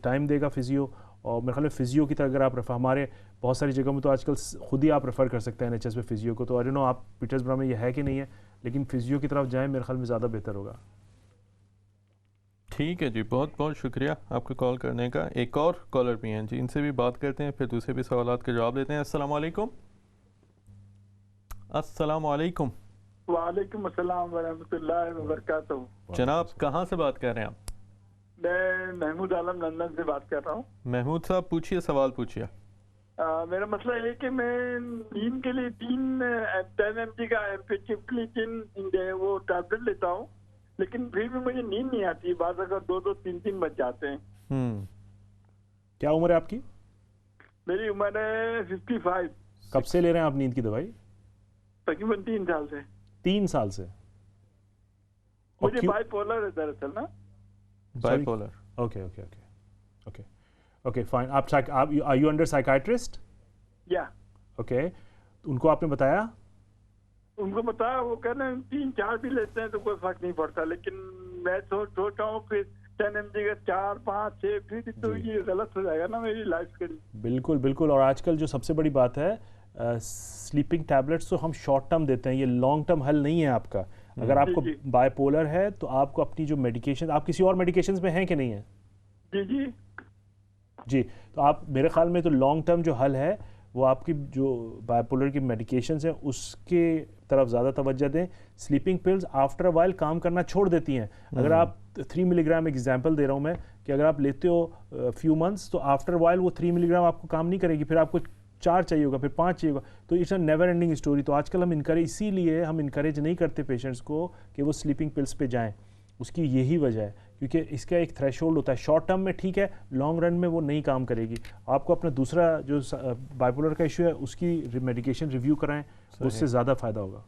ٹائم دے گا فزیو. اور میرے خیال میں فزیو کی طرح اگر آپ ہمارے بہت ساری جگہوں میں تو آج کل خود ہی آپ ریفر کر سکتے ہیں NHS میں فزیو کو. تو آئی ڈونٹ نو آپ پیٹرزبرگ میں یہ ہے کہ نہیں ہے، لیکن فزیو کی طرف جائیں، میرے خیال میں زیادہ بہتر ہوگا. ٹھیک ہے جی، بہت بہت شکریہ آپ کا کال کرنے کا. ایک اور کالر بھی ہیں جی، ان سے بھی بات کرتے ہیں، پھر دوسرے بھی سوالات کے جواب دیتے ہیں. السلام علیکم. السلام علیکم. وعلیکم السلام ورحمۃ اللہ وبرکاتہ. جناب کہاں سے بات کر رہے ہیں آپ؟ میں محمود عالم لندن سے بات کر رہا ہوں. محمود صاحب پوچھیے، سوال پوچھیے. میرا مسئلہ یہ کہ میں نیند کے لیے 10 mg کا ایمپیچفلیٹن وہ ٹیبلٹ لیتا ہوں، لیکن پھر بھی مجھے نیند نہیں آتی. بعض اگر 2 3 بج جاتے ہیں. کیا عمر ہے آپ کی؟ میری عمر ہے 55. کب سے لے رہے ہیں آپ نیند کی دوائی؟ تقریباً 3 سال سے. 3 سال سے؟ مجھے بائی پولر ہے دراصل نا. Bipolar. Okay okay okay okay okay fine. آپ are you under psychiatrist? Yeah. Okay, ان کو آپ نے بتایا؟ ان کو بتایا، وہ کہنا 3 4 بھی لیتے ہیں تو کوئی فرق نہیں پڑتا. لیکن میں سوچتا ہوں پھر 10 mg کا 4 5 6 پھر تو یہ غلط ہو جائے گا نا میری لائف کے لیے. بالکل بالکل. اور آج کل جو سب سے بڑی بات ہے، سلیپنگ ٹیبلٹس تو ہم شارٹ ٹرم دیتے ہیں، یہ لانگ ٹرم حل نہیں ہے آپ کا. اگر آپ کو بائی پولر ہے تو آپ کو اپنی جو میڈیکیشن، آپ کسی اور میڈیکیشنز میں ہیں کہ نہیں ہیں؟ جی جی جی. تو آپ میرے خیال میں تو لانگ ٹرم جو حل ہے وہ آپ کی جو بائی پولر کی میڈیکیشنز ہیں اس کے طرف زیادہ توجہ دیں. Sleeping pills after a while کام کرنا چھوڑ دیتی ہیں. اگر آپ 3 ملی گرام، ایگزامپل دے رہا ہوں میں، کہ اگر آپ لیتے ہو فیو منتھس تو آفٹر وائل وہ 3 ملی گرام آپ کو کام نہیں کرے گی، پھر آپ کو 4 چاہیے ہوگا، پھر 5 چاہیے ہوگا. تو it's a never ending story. تو آج کل ہم اسی لیے ہم انکریج نہیں کرتے پیشنٹس کو کہ وہ سلیپنگ پلس پہ جائیں. اس کی یہی وجہ ہے کیونکہ اس کا ایک تھریش ہولڈ ہوتا ہے. شارٹ ٹرم میں ٹھیک ہے، لانگ رن میں وہ نہیں کام کرے گی. آپ کو اپنا دوسرا جو بائیپولر کا ایشو ہے اس کی میڈیکیشن ریویو کرائیں، اس سے زیادہ فائدہ ہوگا.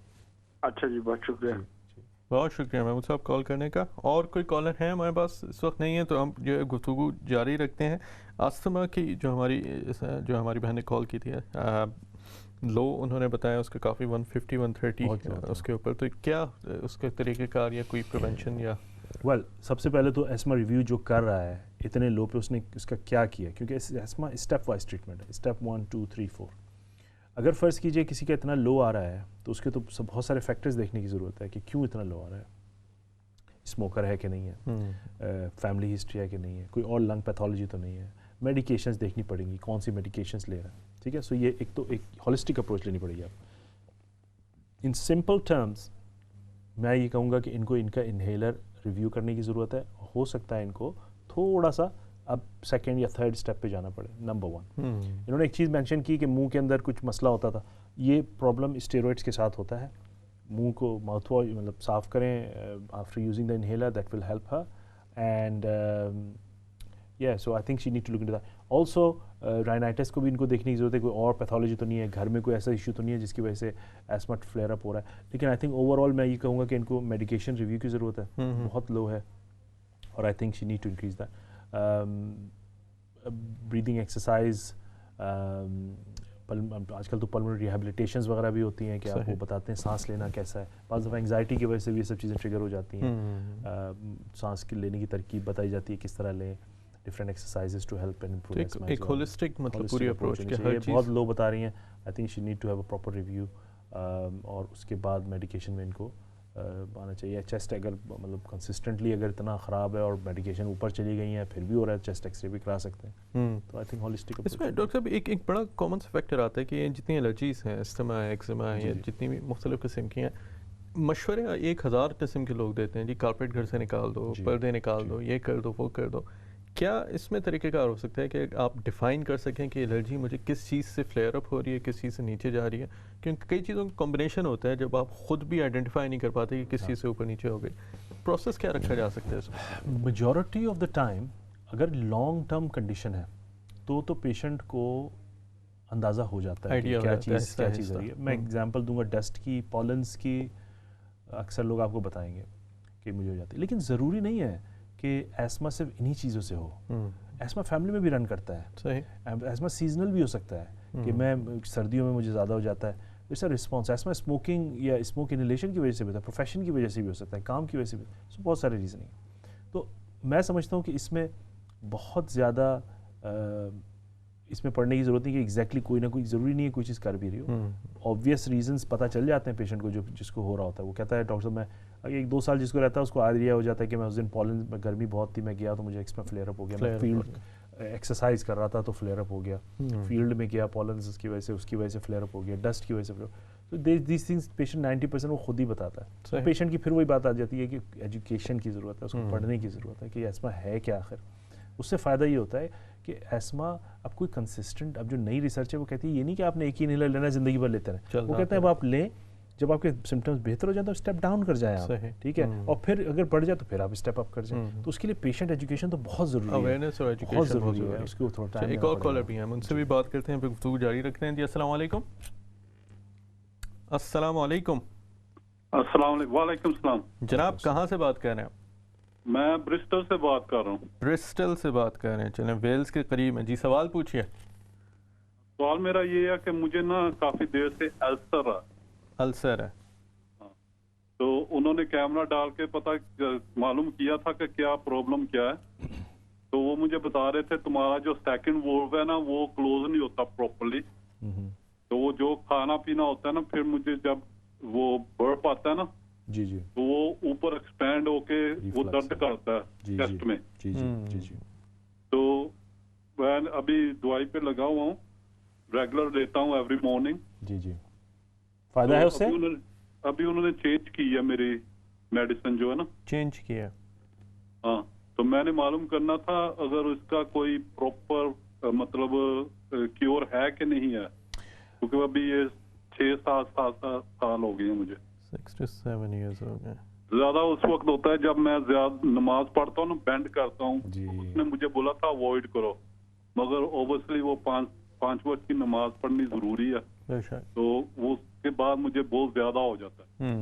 اچھا جی، بہت شکریہ. بہت شکریہ محمود صاحب کال کرنے کا. اور کوئی کالر ہیں ہمارے پاس اس وقت؟ نہیں ہے تو ہم جو ہے گفتگو جاری رکھتے ہیں. آستما کی جو ہماری بہن نے کال کی تھی لو، انہوں نے بتایا اس کا کافی 150 130 اس کے اوپر. تو کیا اس کے طریقہ کار یا کوئی پریونشن یا سب سے پہلے تو ایسما ریویو جو کر رہا ہے اتنے لو پہ، اس نے اس کا کیا کیا؟ کیونکہ ایسما اسٹیپ وائز ٹریٹمنٹ ہے، اسٹیپ 1 2 3 4. اگر فرض کیجئے کسی کا اتنا لو آ رہا ہے تو اس کے تو بہت سارے فیکٹرز دیکھنے کی ضرورت ہے کہ کیوں اتنا لو آ رہا ہے. اسموکر ہے کہ نہیں ہے، فیملی ہسٹری ہے کہ نہیں ہے، کوئی اور لنگ پیتھولوجی تو نہیں ہے، میڈیکیشنز دیکھنی پڑیں گی، کون سی میڈیکیشنز لے رہا ہے. ٹھیک ہے. سو یہ ایک ہولسٹک اپروچ لینی پڑے گی. آپ ان سمپل ٹرمز میں یہ کہوں گا کہ ان کا انہیلر ریویو کرنے کی ضرورت ہے. ہو سکتا ہے ان کو تھوڑا سا اب سیکنڈ یا تھرڈ اسٹیپ پہ جانا پڑے. نمبر 1 انہوں نے ایک چیز مینشن کی کہ منہ کے اندر کچھ مسئلہ ہوتا تھا. یہ پرابلم اسٹیرائڈس کے ساتھ ہوتا ہے. منہ کو ماؤتھ واش مطلب صاف کریں after using the inhaler, that will help her. And so I think she need to look into that. Also rhinitis کو بھی ان کو دیکھنے کی ضرورت ہے، کوئی اور پیتھولوجی تو نہیں ہے، گھر میں کوئی ایسا ایشو تو نہیں ہے جس کی وجہ سے ایسما فلیئر اپ ہو رہا ہے. لیکن آئی تھنک اوور آل میں یہ کہوں گا کہ ان کو میڈیکیشن ریویو کی ضرورت ہے. بہت لو ہے اور I think she need to increase that. Breathing exercise, آج کل تو پلمونری ریہیبلیٹیشنز وغیرہ بھی ہوتی ہیں کہ آپ کو بتاتے ہیں سانس لینا کیسا ہے. بعض دفعہ انگزائٹی کی وجہ سے بھی یہ سب چیزیں ٹریگر ہو جاتی ہیں. سانس کی لینے کی ترکیب بتائی جاتی ہے کس طرح لیں، different exercises to help and improve. ایک ہولسٹک مطلب پوری اپروچ کہ ہر چیز بہت لو بتا رہی ہیں. I think she need to have a proper review اور اس کے بعد میڈیکیشن میں ان کو آنا چاہیے. چیسٹ اگر مطلب کنسسٹنٹلی اگر اتنا خراب ہے اور میڈیکیشن اوپر چلی گئی ہیں پھر بھی ہو رہا ہے، چیسٹ ایکس رے بھی کرا سکتے ہیں. تو آئی تھنک ہولسٹک اس میں ڈاکٹر صاحب ایک بڑا کامن فیکٹر آتا ہے کہ یہ جتنی الرجیز ہیں، استما ہے، ایکزیما ہے، جتنی بھی مختلف قسم کی ہیں، مشورے 1000 قسم کے لوگ دیتے ہیں. جی کارپیٹ گھر سے نکال دو، پردے نکال دو، یہ کر دو، وہ کر دو. کیا اس میں طریقہ کار ہو سکتا ہے کہ آپ ڈیفائن کر سکیں کہ الرجی مجھے کس چیز سے فلیئر اپ ہو رہی ہے, کس چیز سے نیچے جا رہی ہے؟ کیونکہ کئی چیزوں کا کمبینیشن ہوتا ہے جب آپ خود بھی آئیڈینٹیفائی نہیں کر پاتے کہ کس چیز سے اوپر نیچے ہو گئی. پروسیس کیا رکھا جا سکتا ہے اس میں؟ میجورٹی آف دا ٹائم اگر لانگ ٹرم کنڈیشن ہے تو پیشنٹ کو اندازہ ہو جاتا ہے کہ کیا چیز ہو رہی ہے. میں ایگزامپل دوں گا ڈسٹ کی, پالنس کی, اکثر لوگ آپ کو بتائیں گے کہ مجھے ہو جاتی ہے, لیکن ضروری نہیں ہے کہ ایسما صرف انہی چیزوں سے ہو. ایسما فیملی میں بھی رن کرتا ہے. صحیح. ایسما سیزنل بھی ہو سکتا ہے کہ میں سردیوں میں مجھے زیادہ ہو جاتا ہے, اس کا رسپانس. ایسما اسموکنگ یا اسموک انہیلیشن کی وجہ سے بھی ہوتا ہے, پروفیشن کی وجہ سے بھی ہو سکتا ہے, کام کی وجہ سے بھی, بہت سارے ریزن ہیں. تو میں سمجھتا ہوں کہ اس میں بہت زیادہ اس میں پڑھنے کی ضرورت نہیں کہ ایگزیکٹلی کوئی نہ کوئی, ضروری نہیں ہے کوئی چیز کر بھی رہی ہو. آبویس ریزنس پتہ چل جاتے ہیں پیشنٹ کو جس کو ہو رہا ہوتا ہے. وہ کہتا ہے ڈاکٹر صاحب میں 1-2 سال جس کو رہتا ہے اس کو آئیڈیا ہو جاتا ہے کہ میں اس دن پالن میں گرمی بہت تھی, میں گیا تو مجھے ایکسما فلیئر اپ ہو گیا, میں فیلڈ ایکسرسائز کر رہا تھا تو فلیئر اپ ہو گیا, فیلڈ میں گیا پالنس کی وجہ سے, اس کی وجہ سے فلیئر اپ ہو گیا, ڈسٹ کی وجہ سے. تو دیز تھنگس پیشنٹ 90% وہ خود ہی بتاتا ہے. پیشنٹ کی پھر وہی بات آ جاتی ہے کہ ایجوکیشن کی ضرورت ہے, اس کو پڑھنے کی ضرورت ہے کہ ایسما ہے کیا آخر. اس سے فائدہ یہ ہوتا ہے کہ ایسما اب کوئی کنسسٹنٹ, اب جو نئی ریسرچ ہے وہ کہتی ہے یہ نہیں کہ آپ نے ایک ہی انہیلر لینا زندگی بھر لیتے رہیں. وہ کہتے ہیں اب آپ لیں, جب آپ کے سمٹمز بہتر ہو جائیں تو اسٹیپ ڈاؤن کر جائیں آپ, ٹھیک ہے, اور پھر اگر بڑھ جائے تو پھر آپ اسٹیپ اپ کر جائیں. تو اس کے لیے پیشنٹ ایجوکیشن تو بہت ضروری ہے, اویئرنیس اور ایجوکیشن بہت ضروری ہے. اس کو تھوڑا ٹائم. ایک اور کالر بھی ہیں, ہم ان سے بھی بات کرتے ہیں, پھر گفتگو جاری رکھتے ہیں. جی السلام علیکم. السلام علیکم. السلام علیکم. وعلیکم السلام. جناب کہاں سے بات کر رہے ہیں؟ میں برسٹل سے بات کر رہا ہوں. برسٹل سے بات کر رہے ہیں, چلیں ویلز کے قریب ہیں. جی سوال پوچھیے. سوال میرا یہ ہے کہ مجھے نا کافی دیر سے السر ہے. تو انہوں نے کیمرہ ڈال کے معلوم کیا تھا کہ کیا پرابلم کیا ہے. تو وہ مجھے بتا رہے تھے تمہارا جو سیکنڈ وولو ہے نا وہ کلوز نہیں ہوتا پراپرلی. تو وہ جو کھانا پینا ہوتا ہے نا, پھر مجھے جب وہ برپ آتا ہے نا, جی جی, تو وہ اوپر ایکسپینڈ ہو کے وہ درد کرتا ہے چیسٹ میں. تو میں ابھی دوائی پہ لگا ہوا ہوں, ریگولر لیتا ہوں ایوری مارننگ. جی جی, فائدہ ہے اس سے. ابھی انہوں نے چینج کی ہے میری میڈیسن جو ہے نا, چینج کیا. ہاں, تو میں نے معلوم کرنا تھا اگر اس کا کوئی پراپر مطلب کیور ہے کہ نہیں ہے, کیونکہ ابھی یہ 6-7 سال ہو گئے ہیں مجھے. 6 to 7 years ہو گئے. زیادہ اس وقت ہوتا ہے جب میں زیادہ نماز پڑھتا ہوں نا, بینڈ کرتا ہوں. اس نے مجھے بولا تھا اوائڈ کرو, مگر اوبویسلی وہ 5 وقت کی نماز پڑھنی ضروری ہے, تو وہ اس کے بعد مجھے بہت زیادہ ہو جاتا ہے.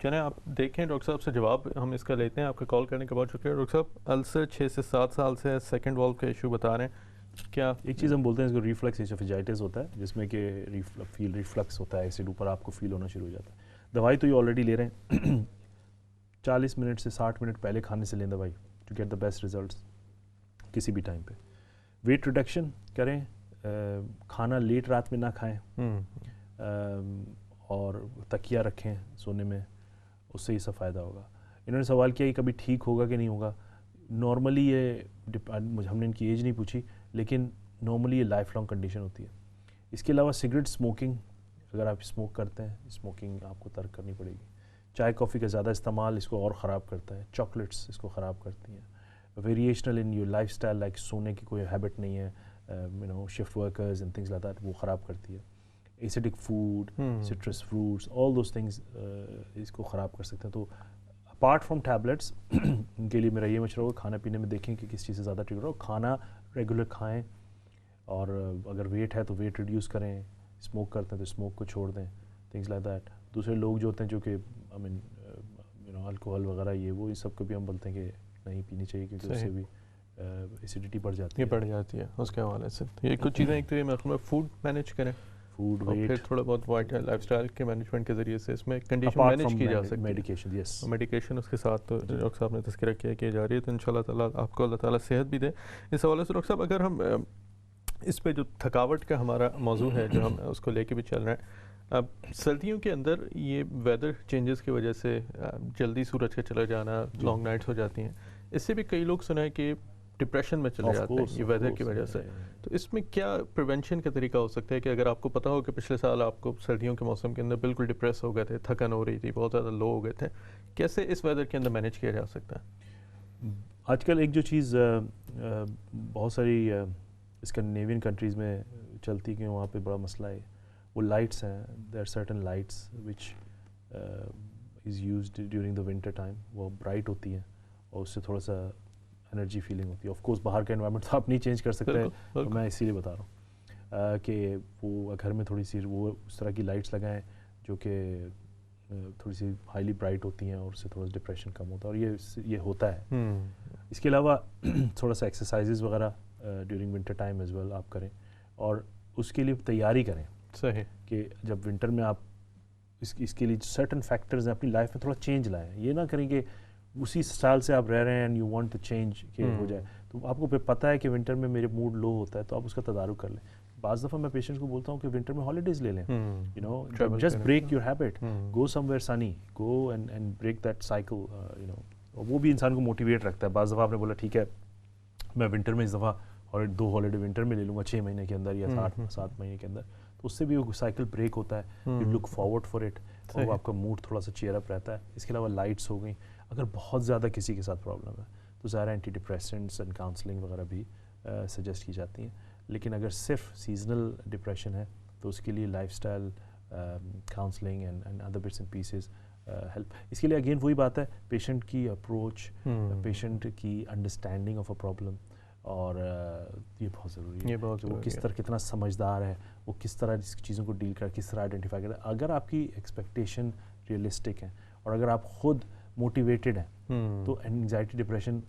چلیں آپ دیکھیں ڈاکٹر صاحب سے جواب ہم اس کا لیتے ہیں. آپ کا کال کرنے کا بہت شکریہ. ڈاکٹر صاحب السر 6 سے 7 سال سے سیکنڈ والو کا ایشو بتا رہے ہیں, کیا ایک چیز ہم بولتے ہیں اس کو ریفلکس ایسوفیجائٹس ہوتا ہے, جس میں کہ ریفلکس ہوتا ہے, ایسڈ اوپر آپ کو فیل ہونا شروع ہو جاتا ہے. دوائی تو یہ آلریڈی لے رہے ہیں, 40 منٹ سے 60 منٹ پہلے کھانے سے لیں دوائی to get the best results کسی بھی ٹائم پہ. ویٹ ریڈکشن کریں, کھانا لیٹ رات میں نہ کھائیں, اور تکیہ رکھیں سونے میں, اس سے یہ سب فائدہ ہوگا. انہوں نے سوال کیا کہ کبھی ٹھیک ہوگا کہ نہیں ہوگا. نارملی یہ ہم نے ان کی ایج نہیں پوچھی, لیکن نارملی یہ لائف لانگ کنڈیشن ہوتی ہے. اس کے علاوہ سگریٹ اسموکنگ, اگر آپ اسموک کرتے ہیں, اسموکنگ آپ کو ترک کرنی پڑے گی. چائے کافی کا زیادہ استعمال اس کو اور خراب کرتا ہے. چاکلیٹس اس کو خراب کرتی ہیں. Variational in your lifestyle, like سونے کی کوئی ہیبٹ نہیں ہے, shift workers and things like that, وہ خراب کرتی ہے. Acidic food, citrus fruits, all those things اس کو خراب کر سکتے ہیں. تو اپارٹ فرام ٹیبلٹس ان کے لیے میرا یہ مشورہ ہوگا کھانا پینے میں دیکھیں کہ کس چیز سے زیادہ ٹریگر ہو. کھانا ریگولر کھائیں, اور اگر ویٹ ہے تو ویٹ ریڈیوس کریں, اسموک کرتے ہیں تو اسموک کو چھوڑ دیں, تھنگس لائک دیٹ. دوسرے لوگ جو ہوتے ہیں جو کہ الکوہل وغیرہ وہ ان سب کو بھی ہم بولتے ہیں کہ نہیں پینی چاہیے, کیونکہ اس سے بھی ایسیڈیٹی بڑھ جاتی ہے. اس کے حوالے سے یہ کچھ چیزیں, ایک تو یہ میں فوڈ مینیج کریں, فوڈ ویٹ, پھر تھوڑا بہت لائف اسٹائل کے مینجمنٹ کے ذریعے سے اس میں کنڈیشن مینیج کی جا سکتی ہے. میڈیکیشن اس کے ساتھ ڈاکٹر صاحب نے تذکرہ کیا جا رہی ہے, تو ان شاء اللہ تعالیٰ آپ کو اللہ تعالیٰ صحت بھی دے. اس حوالے سے ڈاکٹر صاحب اگر ہم اس پہ جو تھکاوٹ کا ہمارا موضوع ہے جو ہم اس کو لے کے بھی چل رہے ہیں, اب سردیوں کے اندر یہ ویدر چینجز کی وجہ سے جلدی سورج کا چلا جانا, لانگ نائٹس ہو جاتی ہیں, اس سے بھی کئی لوگ سنا ہے کہ ڈپریشن میں چلے جاتے ہیں یہ ویدر کی وجہ سے. تو اس میں کیا پریونشن کا طریقہ ہو سکتا ہے کہ اگر آپ کو پتہ ہو کہ پچھلے سال آپ کو سردیوں کے موسم کے اندر بالکل ڈپریس ہو گئے تھے, تھکن ہو رہی تھی, بہت زیادہ لو ہو گئے تھے, کیسے اس ویدر کے اندر مینیج کیا جا سکتا ہے؟ آج کل ایک جو چیز بہت ساری اسکینڈینیوین کنٹریز میں چلتی کہ وہاں پہ بڑا مسئلہ ہے وہ لائٹس ہیں. There certain lights which is used during the winter time. وہ برائٹ ہوتی ہیں اور اس سے تھوڑا سا انرجی فیلنگ ہوتی ہے. آف کورس باہر کا انوائرمنٹ تو آپ نہیں چینج کر سکتے ہیں, تو میں اسی لیے بتا رہا ہوں کہ وہ گھر میں تھوڑی سی وہ اس طرح کی لائٹس لگائیں جو کہ تھوڑی سی ہائیلی برائٹ ہوتی ہیں اور اس سے تھوڑا سا ڈپریشن کم ہوتا ہے, اور یہ ہوتا ہے. اس کے علاوہ تھوڑا سا ایکسرسائزز وغیرہ during winter time as well آپ کریں, اور اس کے لیے تیاری کریں. صحیح کہ جب ونٹر میں آپ اس کے لیے سرٹن فیکٹرز ہیں اپنی لائف میں تھوڑا چینج لائیں. یہ نہ کریں کہ اسی اسٹائل سے آپ رہ رہے ہیں and you want to change کہ ہو جائے. تو آپ کو پتہ ہے کہ ونٹر میں میرے موڈ لو ہوتا ہے, تو آپ اس کا تدارک کر لیں. بعض دفعہ میں پیشنٹس کو بولتا ہوں کہ ونٹر میں ہالیڈیز لے لیں, you know just break your habit, go somewhere sunny, go and break that cycle, you know. وہ بھی انسان کو موٹیویٹ رکھتا ہے. بعض دفعہ آپ نے بولا ٹھیک ہے میں ونٹر میں اس دفعہ 2 ہالیڈے ونٹر میں لے لوں گا 6 مہینے کے اندر یا 7 مہینے کے اندر, تو اس سے بھی وہ سائیکل بریک ہوتا ہے. You look forward for it, اور آپ کا موڈ تھوڑا سا چیئر اپ رہتا ہے. اس کے علاوہ لائٹس ہو گئیں. اگر بہت زیادہ کسی کے ساتھ پرابلم ہے تو ظاہر اینٹی ڈپریسنٹس اینڈ کاؤنسلنگ وغیرہ بھی سجیسٹ کی جاتی ہیں. لیکن اگر صرف سیزنل ڈپریشن ہے تو اس کے لیے lifestyle counselling and other bits and pieces help. اس کے لیے اگین وہی بات ہے, پیشنٹ کی اپروچ, پیشنٹ کی انڈرسٹینڈنگ آف اے پرابلم, اور یہ بہت ضروری ہے. وہ کس طرح کتنا سمجھدار ہے, وہ کس طرح اس چیزوں کو ڈیل کر, کس طرح آئیڈینٹیفائی کرے. اگر آپ کی ایکسپیکٹیشن ریئلسٹک ہیں اور اگر آپ خود موٹیویٹڈ ہیں تو انگزائٹی ڈپریشن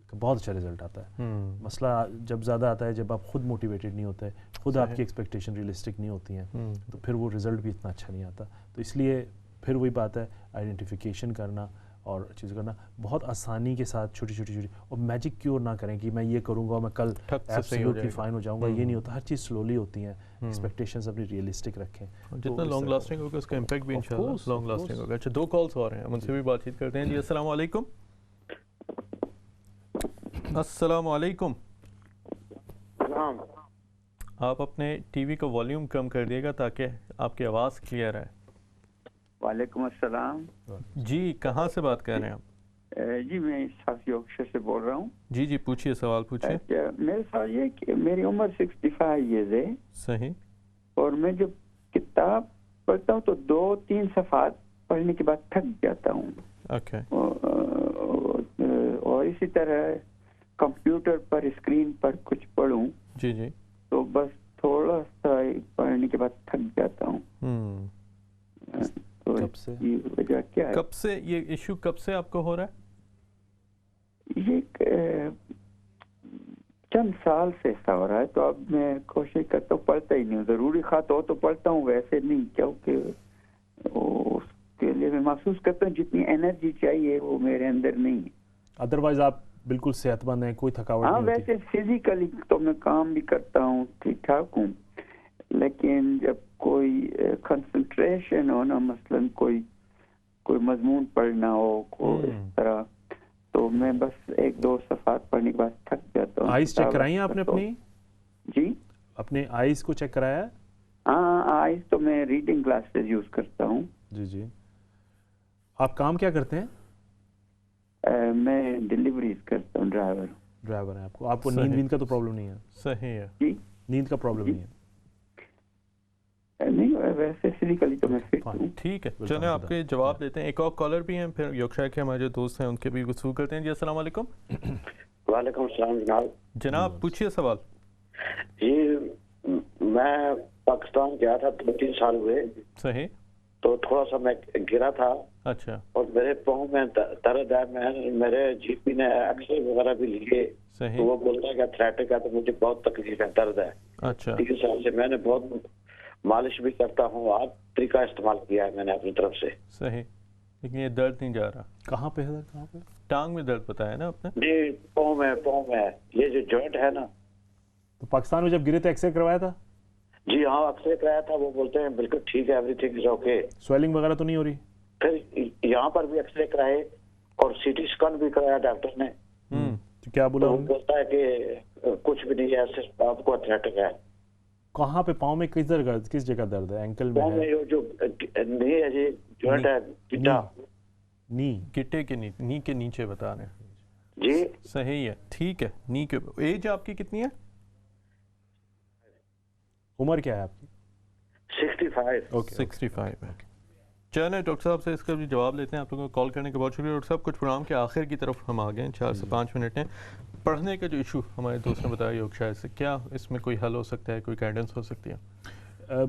کا بہت اچھا رزلٹ آتا ہے. مسئلہ جب زیادہ آتا ہے جب آپ خود موٹیویٹڈ نہیں ہوتے, خود آپ کی ایکسپیکٹیشن ریئلسٹک نہیں ہوتی ہیں, تو پھر وہ رزلٹ بھی اتنا اچھا نہیں آتا. تو اس لیے پھر وہی بات ہے, آئیڈینٹیفیکیشن کرنا اور چیز کرنا بہت آسانی کے ساتھ, چھوٹی چھوٹی اور میجک کیور نہ کریں کہ میں یہ کروں گا میں کل ایبسلیوٹلی فائن ہو جاؤں گا. یہ نہیں ہوتا. ہر چیز سلولی ہوتی ہیں. ایکسپیکٹیشنز اپنی ریئلسٹک رکھیں. جتنا لانگ لاسٹنگ ہوگا اس کا امپیکٹ بھی انشاءاللہ لانگ لاسٹنگ ہوگا. اچھا 2 کالز اور ہیں, ہم ان سے بھی بات چیت کرتے ہیں. جی السلام علیکم. السلام علیکم. آپ اپنے ٹی وی کا والیوم کم کر دیے گا تاکہ آپ کی آواز کلیئر ہے. وعلیکم السلام. جی کہاں سے بات کر رہے ہیں آپ؟ جی میں ساؤتھ یارکشائر سے بول رہا ہوں. جی پوچھیے, سوال پوچھیے. میرے سوال یہ کہ میری عمر 65 ایئرز ہے. صحیح. اور میں جب کتاب پڑھتا ہوں تو 2-3 صفحات پڑھنے کے بعد تھک جاتا ہوں. اوکے. اور اسی طرح کمپیوٹر پر اسکرین پر کچھ پڑھوں جی تو بس تھوڑا سا پڑھنے کے بعد تھک جاتا ہوں. کب سے یہ وجہ کیا ہے؟ کب سے یہ ایشو کب سے آپ کو ہو رہا ہے؟ یہ چند سال سے ایسا ہو رہا ہے. تو اب میں کوشش کرتا ہوں پڑھتا ہی نہیں ہوں. ضروری خط ہو تو پڑھتا ہوں, ویسے نہیں, کیونکہ اس کے لیے میں محسوس کرتا ہوں جتنی انرجی چاہیے وہ میرے اندر نہیں ہے. ادروائز آپ بالکل صحت مند ہیں, کوئی تھکاوٹ نہیں ہوتی؟ ویسے فزیکلی تو میں کام بھی کرتا ہوں, ٹھیک ٹھاک ہوں, لیکن جب کوئی کنسنٹریشن ہو نا, مثلاً کوئی مضمون پڑھنا ہو کوئی اس طرح, تو میں بس 1-2 صفحات پڑھنے کے بعد تھک جاتا ہوں. آئیز چیک کرائی ہیں آپ نے اپنی؟ جی اپنے آئیز کو چیک کرایا ہے؟ ہاں آئیز تو میں ریڈنگ گلاسز یوز کرتا ہوں. جی. آپ کام کیا کرتے ہیں؟ میں ڈیلیوریز کرتا ہوں, ڈرائیور ہیں آپ کو نیند کا تو پرابلم نہیں ہے؟ صحیح ہے. جی نیند کا پرابلم نہیں ہے؟ نہیں, ویسے فزیکلی تو میں فٹ ہوں. ٹھیک ہے, چلیں آپ کے جواب دیتے ہیں. ایک اور کالر بھی ہیں, پھر یارکشائر کے ہمارے جو دوست ہیں ان کے بھی گفتگو کرتے ہیں. جی السلام علیکم. وعلیکم السلام جناب پوچھیے سوال. جی میں پاکستان گیا تھا 2-3 سال ہوئے. صحیح. تو تھوڑا سا میں گرا تھا. اچھا. اور میرے پاؤں میں درد ہے. میں میرے جی پی نے ایکس رے وغیرہ بھی لیے. صحیح. تو وہ بولتا ہے کہ ارتھرائٹس ہے, تو مجھے بہت تکلیف ہے, درد ہے. اچھا. 3 سال سے میں نے بہت مالش بھی کرتا ہوں, آپ طریقہ استعمال کیا ہے میں نے اپنی طرف سے. صحیح. لیکن یہ درد نہیں جا رہا. کہاں پہ ہے؟ کہاں پہ؟ ٹانگ میں درد بتایا نا آپ نے؟ جی پاؤں میں یہ جو جوائنٹ ہے نا. تو پاکستان میں جب گرے تھے ایکس رے کروایا تھا؟ جی ہاں ایکس رے کرایا تھا. وہ بولتے ہیں بالکل ٹھیک ہے, every thing is okay. Swelling وغیرہ تو نہیں ہو رہی؟ پھر یہاں پر بھی ایکس رے کرائے اور سی ٹی اسکین بھی کرایا ڈاکٹر نے. تو کیا بولا؟ وہ بولتا ہے کہ کچھ بھی نہیں ہے, صرف آپ کو ارتھرائٹس ہے. کہاں پہ پاؤں میں کس جگہ درد ہے؟ اینکل میں پاؤں میں جو نہیں ہے جی جوائنٹ ہے, گٹا نی گٹے کے نی کے نیچے بتا رہے ہیں. جی صحیح ہے, ٹھیک ہے. نی کے ایج آپ کی کتنی ہے؟ عمر کیا ہے آپ کی؟ 65. 65 ہے. چلیں ڈاکٹر صاحب سے اس کا بھی جواب لیتے ہیں. آپ لوگوں کو کال کرنے کے بہت شکریہ ڈاکٹر صاحب. کچھ پروگرام کے آخر کی طرف ہم آ گئے ہیں, 4 سے 5 منٹ ہیں. پڑھنے کا جو ایشو ہمارے دوست نے بتایا یوگ شاید سے, کیا اس میں کوئی حل ہو سکتا ہے, کوئی گائیڈنس ہو سکتی ہے؟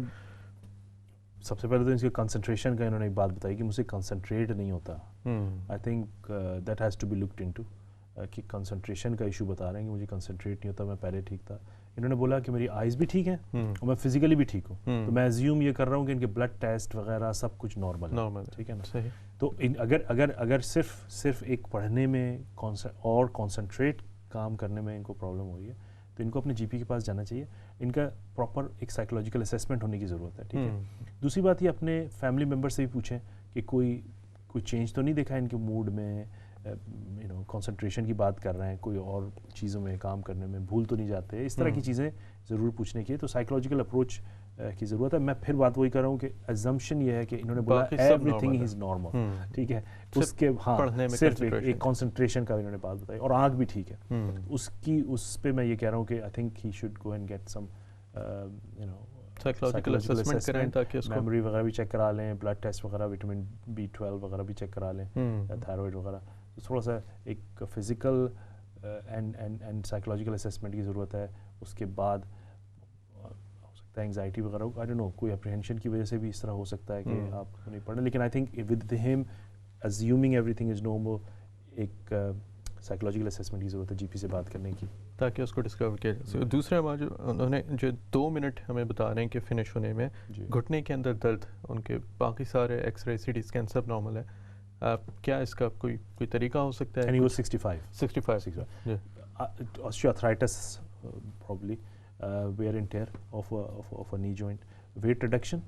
سب سے پہلے تو اس کے کنسنٹریشن کا انہوں نے ایک بات بتائی کہ مجھ سے کنسنٹریٹ نہیں ہوتا. I think that has to be looked into, کہ کنسنٹریشن کا ایشو بتا رہے ہیں کہ مجھے کنسنٹریٹ نہیں ہوتا, میں پہلے ٹھیک تھا. انہوں نے بولا کہ میری آئیز بھی ٹھیک ہیں اور میں فزیکلی بھی ٹھیک ہوں, تو میں ایزیوم یہ کر رہا ہوں کہ ان کے بلڈ ٹیسٹ وغیرہ سب کچھ نارمل ہے, ٹھیک ہے نا. تو اگر صرف ایک پڑھنے میں اور کانسنٹریٹ کام کرنے میں ان کو پرابلم ہو رہی ہے تو ان کو اپنے جی پی کے پاس جانا چاہیے. ان کا پراپر ایک سائیکولوجیکل اسیسمنٹ ہونے کی ضرورت ہے, ٹھیک ہے. دوسری بات یہ اپنے فیملی ممبر سے بھی پوچھیں کہ کوئی چینج تو نہیں دیکھا ان کے موڈ میں, کنسنٹریشن کی بات کر رہے ہیں, کوئی اور چیزوں میں کام کرنے میں بھول تو نہیں جاتے, اس طرح کی چیزیں ضرور پوچھنے کی. تو سائیکولوجیکل اپروچ کی ضرورت ہے. میں پھر بات وہی کر رہا ہوں کہ ایزمپشن یہ ہے کہ انہوں نے بولا ایوری تھنگ از نارمل, ٹھیک ہے. اس کے صرف ایک کنسنٹریشن کا انہوں نے بات بتائی, اور آنکھ بھی ٹھیک ہے. اس پہ میں یہ کہہ رہا ہوں کہ I think he should go and get some psychological assessment کریں تاکہ اس کو میموری وغیرہ بھی چیک کرا لیں, بلڈ ٹیسٹ وغیرہ, وٹامن B12 وغیرہ بھی چیک کرا لیں, تھائرائڈ وغیرہ. تھوڑا سا ایک فزیکل اینڈ سائیکولوجیکل اسسمنٹ کی ضرورت ہے. اس کے بعد ہو سکتا ہے انگزائٹی وغیرہ, آئی ڈونٹ نو, کوئی اپریہنشن کی وجہ سے بھی اس طرح ہو سکتا ہے کہ آپ نہیں پڑھ رہے. لیکن آئی تھنک ود ہم assuming every thing is normal, ایک سائیکولوجیکل اسسمنٹ کی ضرورت ہے جی پی سے بات کرنے کی, تاکہ اس کو ڈسکور کیا جائے. دوسرا بات جو انہوں نے جو 2 منٹ ہمیں بتا رہے ہیں کہ فنش ہونے میں گھٹنے کے اندر درد, ان کے باقی سارے ایکس رے, سی ٹی اسکین سب نارمل ہے. کیا اس کا کوئی طریقہ ہو سکتا ہے؟ 65 osteoarthritis probably wear and tear of a knee joint. weight reduction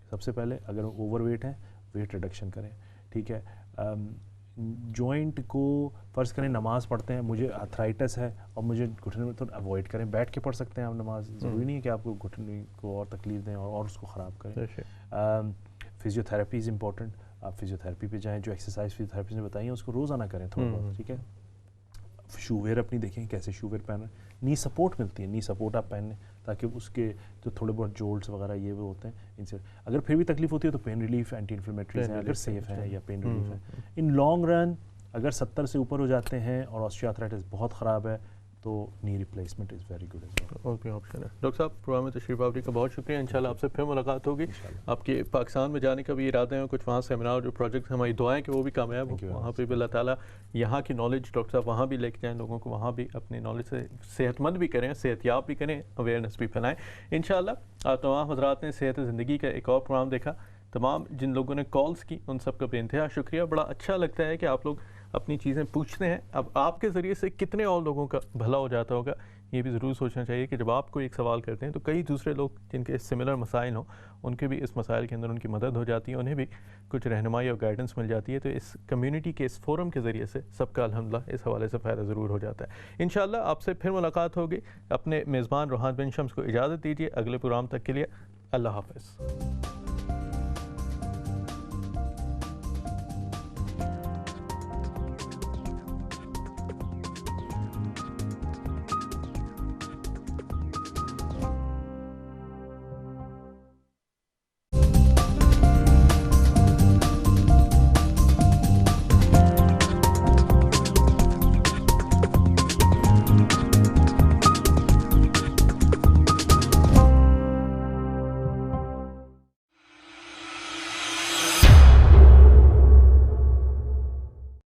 سب سے پہلے, اگر اوور ویٹ ہیں ویٹ ریڈکشن کریں, ٹھیک ہے. جوائنٹ کو فرض کریں نماز پڑھتے ہیں, مجھے آرتھرائٹس ہے اور مجھے گھٹنے میں, تو اوائڈ کریں. بیٹھ کے پڑھ سکتے ہیں آپ نماز, ضروری نہیں ہے کہ آپ کو گھٹنے کو اور تکلیف دیں اور اس کو خراب کریں. فزیو تھراپی از امپورٹنٹ, آپ فزیو تھراپی پہ جائیں, جو ایکسرسائز فزیو تھراپی نے بتائی ہیں اس کو روزانہ کریں تھوڑا بہت, ٹھیک ہے. شو ویئر اپنی دیکھیں کیسے شو ویئر پہن رہے ہیں. نی سپورٹ ملتی ہے, نی سپورٹ آپ پہن لیں تاکہ اس کے جو تھوڑے بہت جولٹس وغیرہ یہ وہ ہوتے ہیں ان سے, اگر پھر بھی تکلیف ہوتی ہے تو پین ریلیف, اینٹی انفلیمیٹریز ہیں اگر سیف ہیں, یا پین ریلیف ہے. ان لانگ رن اگر 70 سے اوپر ہو جاتے ہیں اور آسٹریوآرتھرائٹس بہت خراب ہے تو knee replacement is very good as well. اور کوئی آپشن ہے. ڈاکٹر صاحب پروگرام میں تشریف آوری کا بہت شکریہ. انشاءاللہ آپ سے پھر ملاقات ہوگی. آپ کے پاکستان میں جانے کا بھی ارادہ ہے, کچھ وہاں سیمینار جو پروجیکٹ ہماری دعائیں کہ وہ بھی کامیاب ہوں, وہاں پہ بھی اللہ تعالیٰ یہاں کی نالج ڈاکٹر صاحب وہاں بھی لے کے جائیں, لوگوں کو وہاں بھی اپنی نالج سے صحت مند بھی کریں, صحت یاب بھی کریں, اویئرنیس بھی پھیلائیں. انشاءاللہ آپ تمام حضرات نے صحت زندگی کا ایک اور پروگرام دیکھا. تمام جن لوگوں نے کالز کی ان سب کا بے انتہا شکریہ. بڑا اچھا لگتا ہے کہ آپ لوگ اپنی چیزیں پوچھتے ہیں. اب آپ کے ذریعے سے کتنے اور لوگوں کا بھلا ہو جاتا ہوگا, یہ بھی ضرور سوچنا چاہیے کہ جب آپ کوئی ایک سوال کرتے ہیں تو کئی دوسرے لوگ جن کے سملر مسائل ہوں ان کے بھی اس مسائل کے اندر ان کی مدد ہو جاتی ہے, انہیں بھی کچھ رہنمائی اور گائیڈنس مل جاتی ہے. تو اس کمیونٹی کے اس فورم کے ذریعے سے سب کا الحمدللہ اس حوالے سے فائدہ ضرور ہو جاتا ہے. انشاءاللہ آپ سے پھر ملاقات ہوگی. اپنے میزبان روحان بن شمس کو اجازت دیجیے. اگلے پروگرام تک کے لیے اللہ حافظ.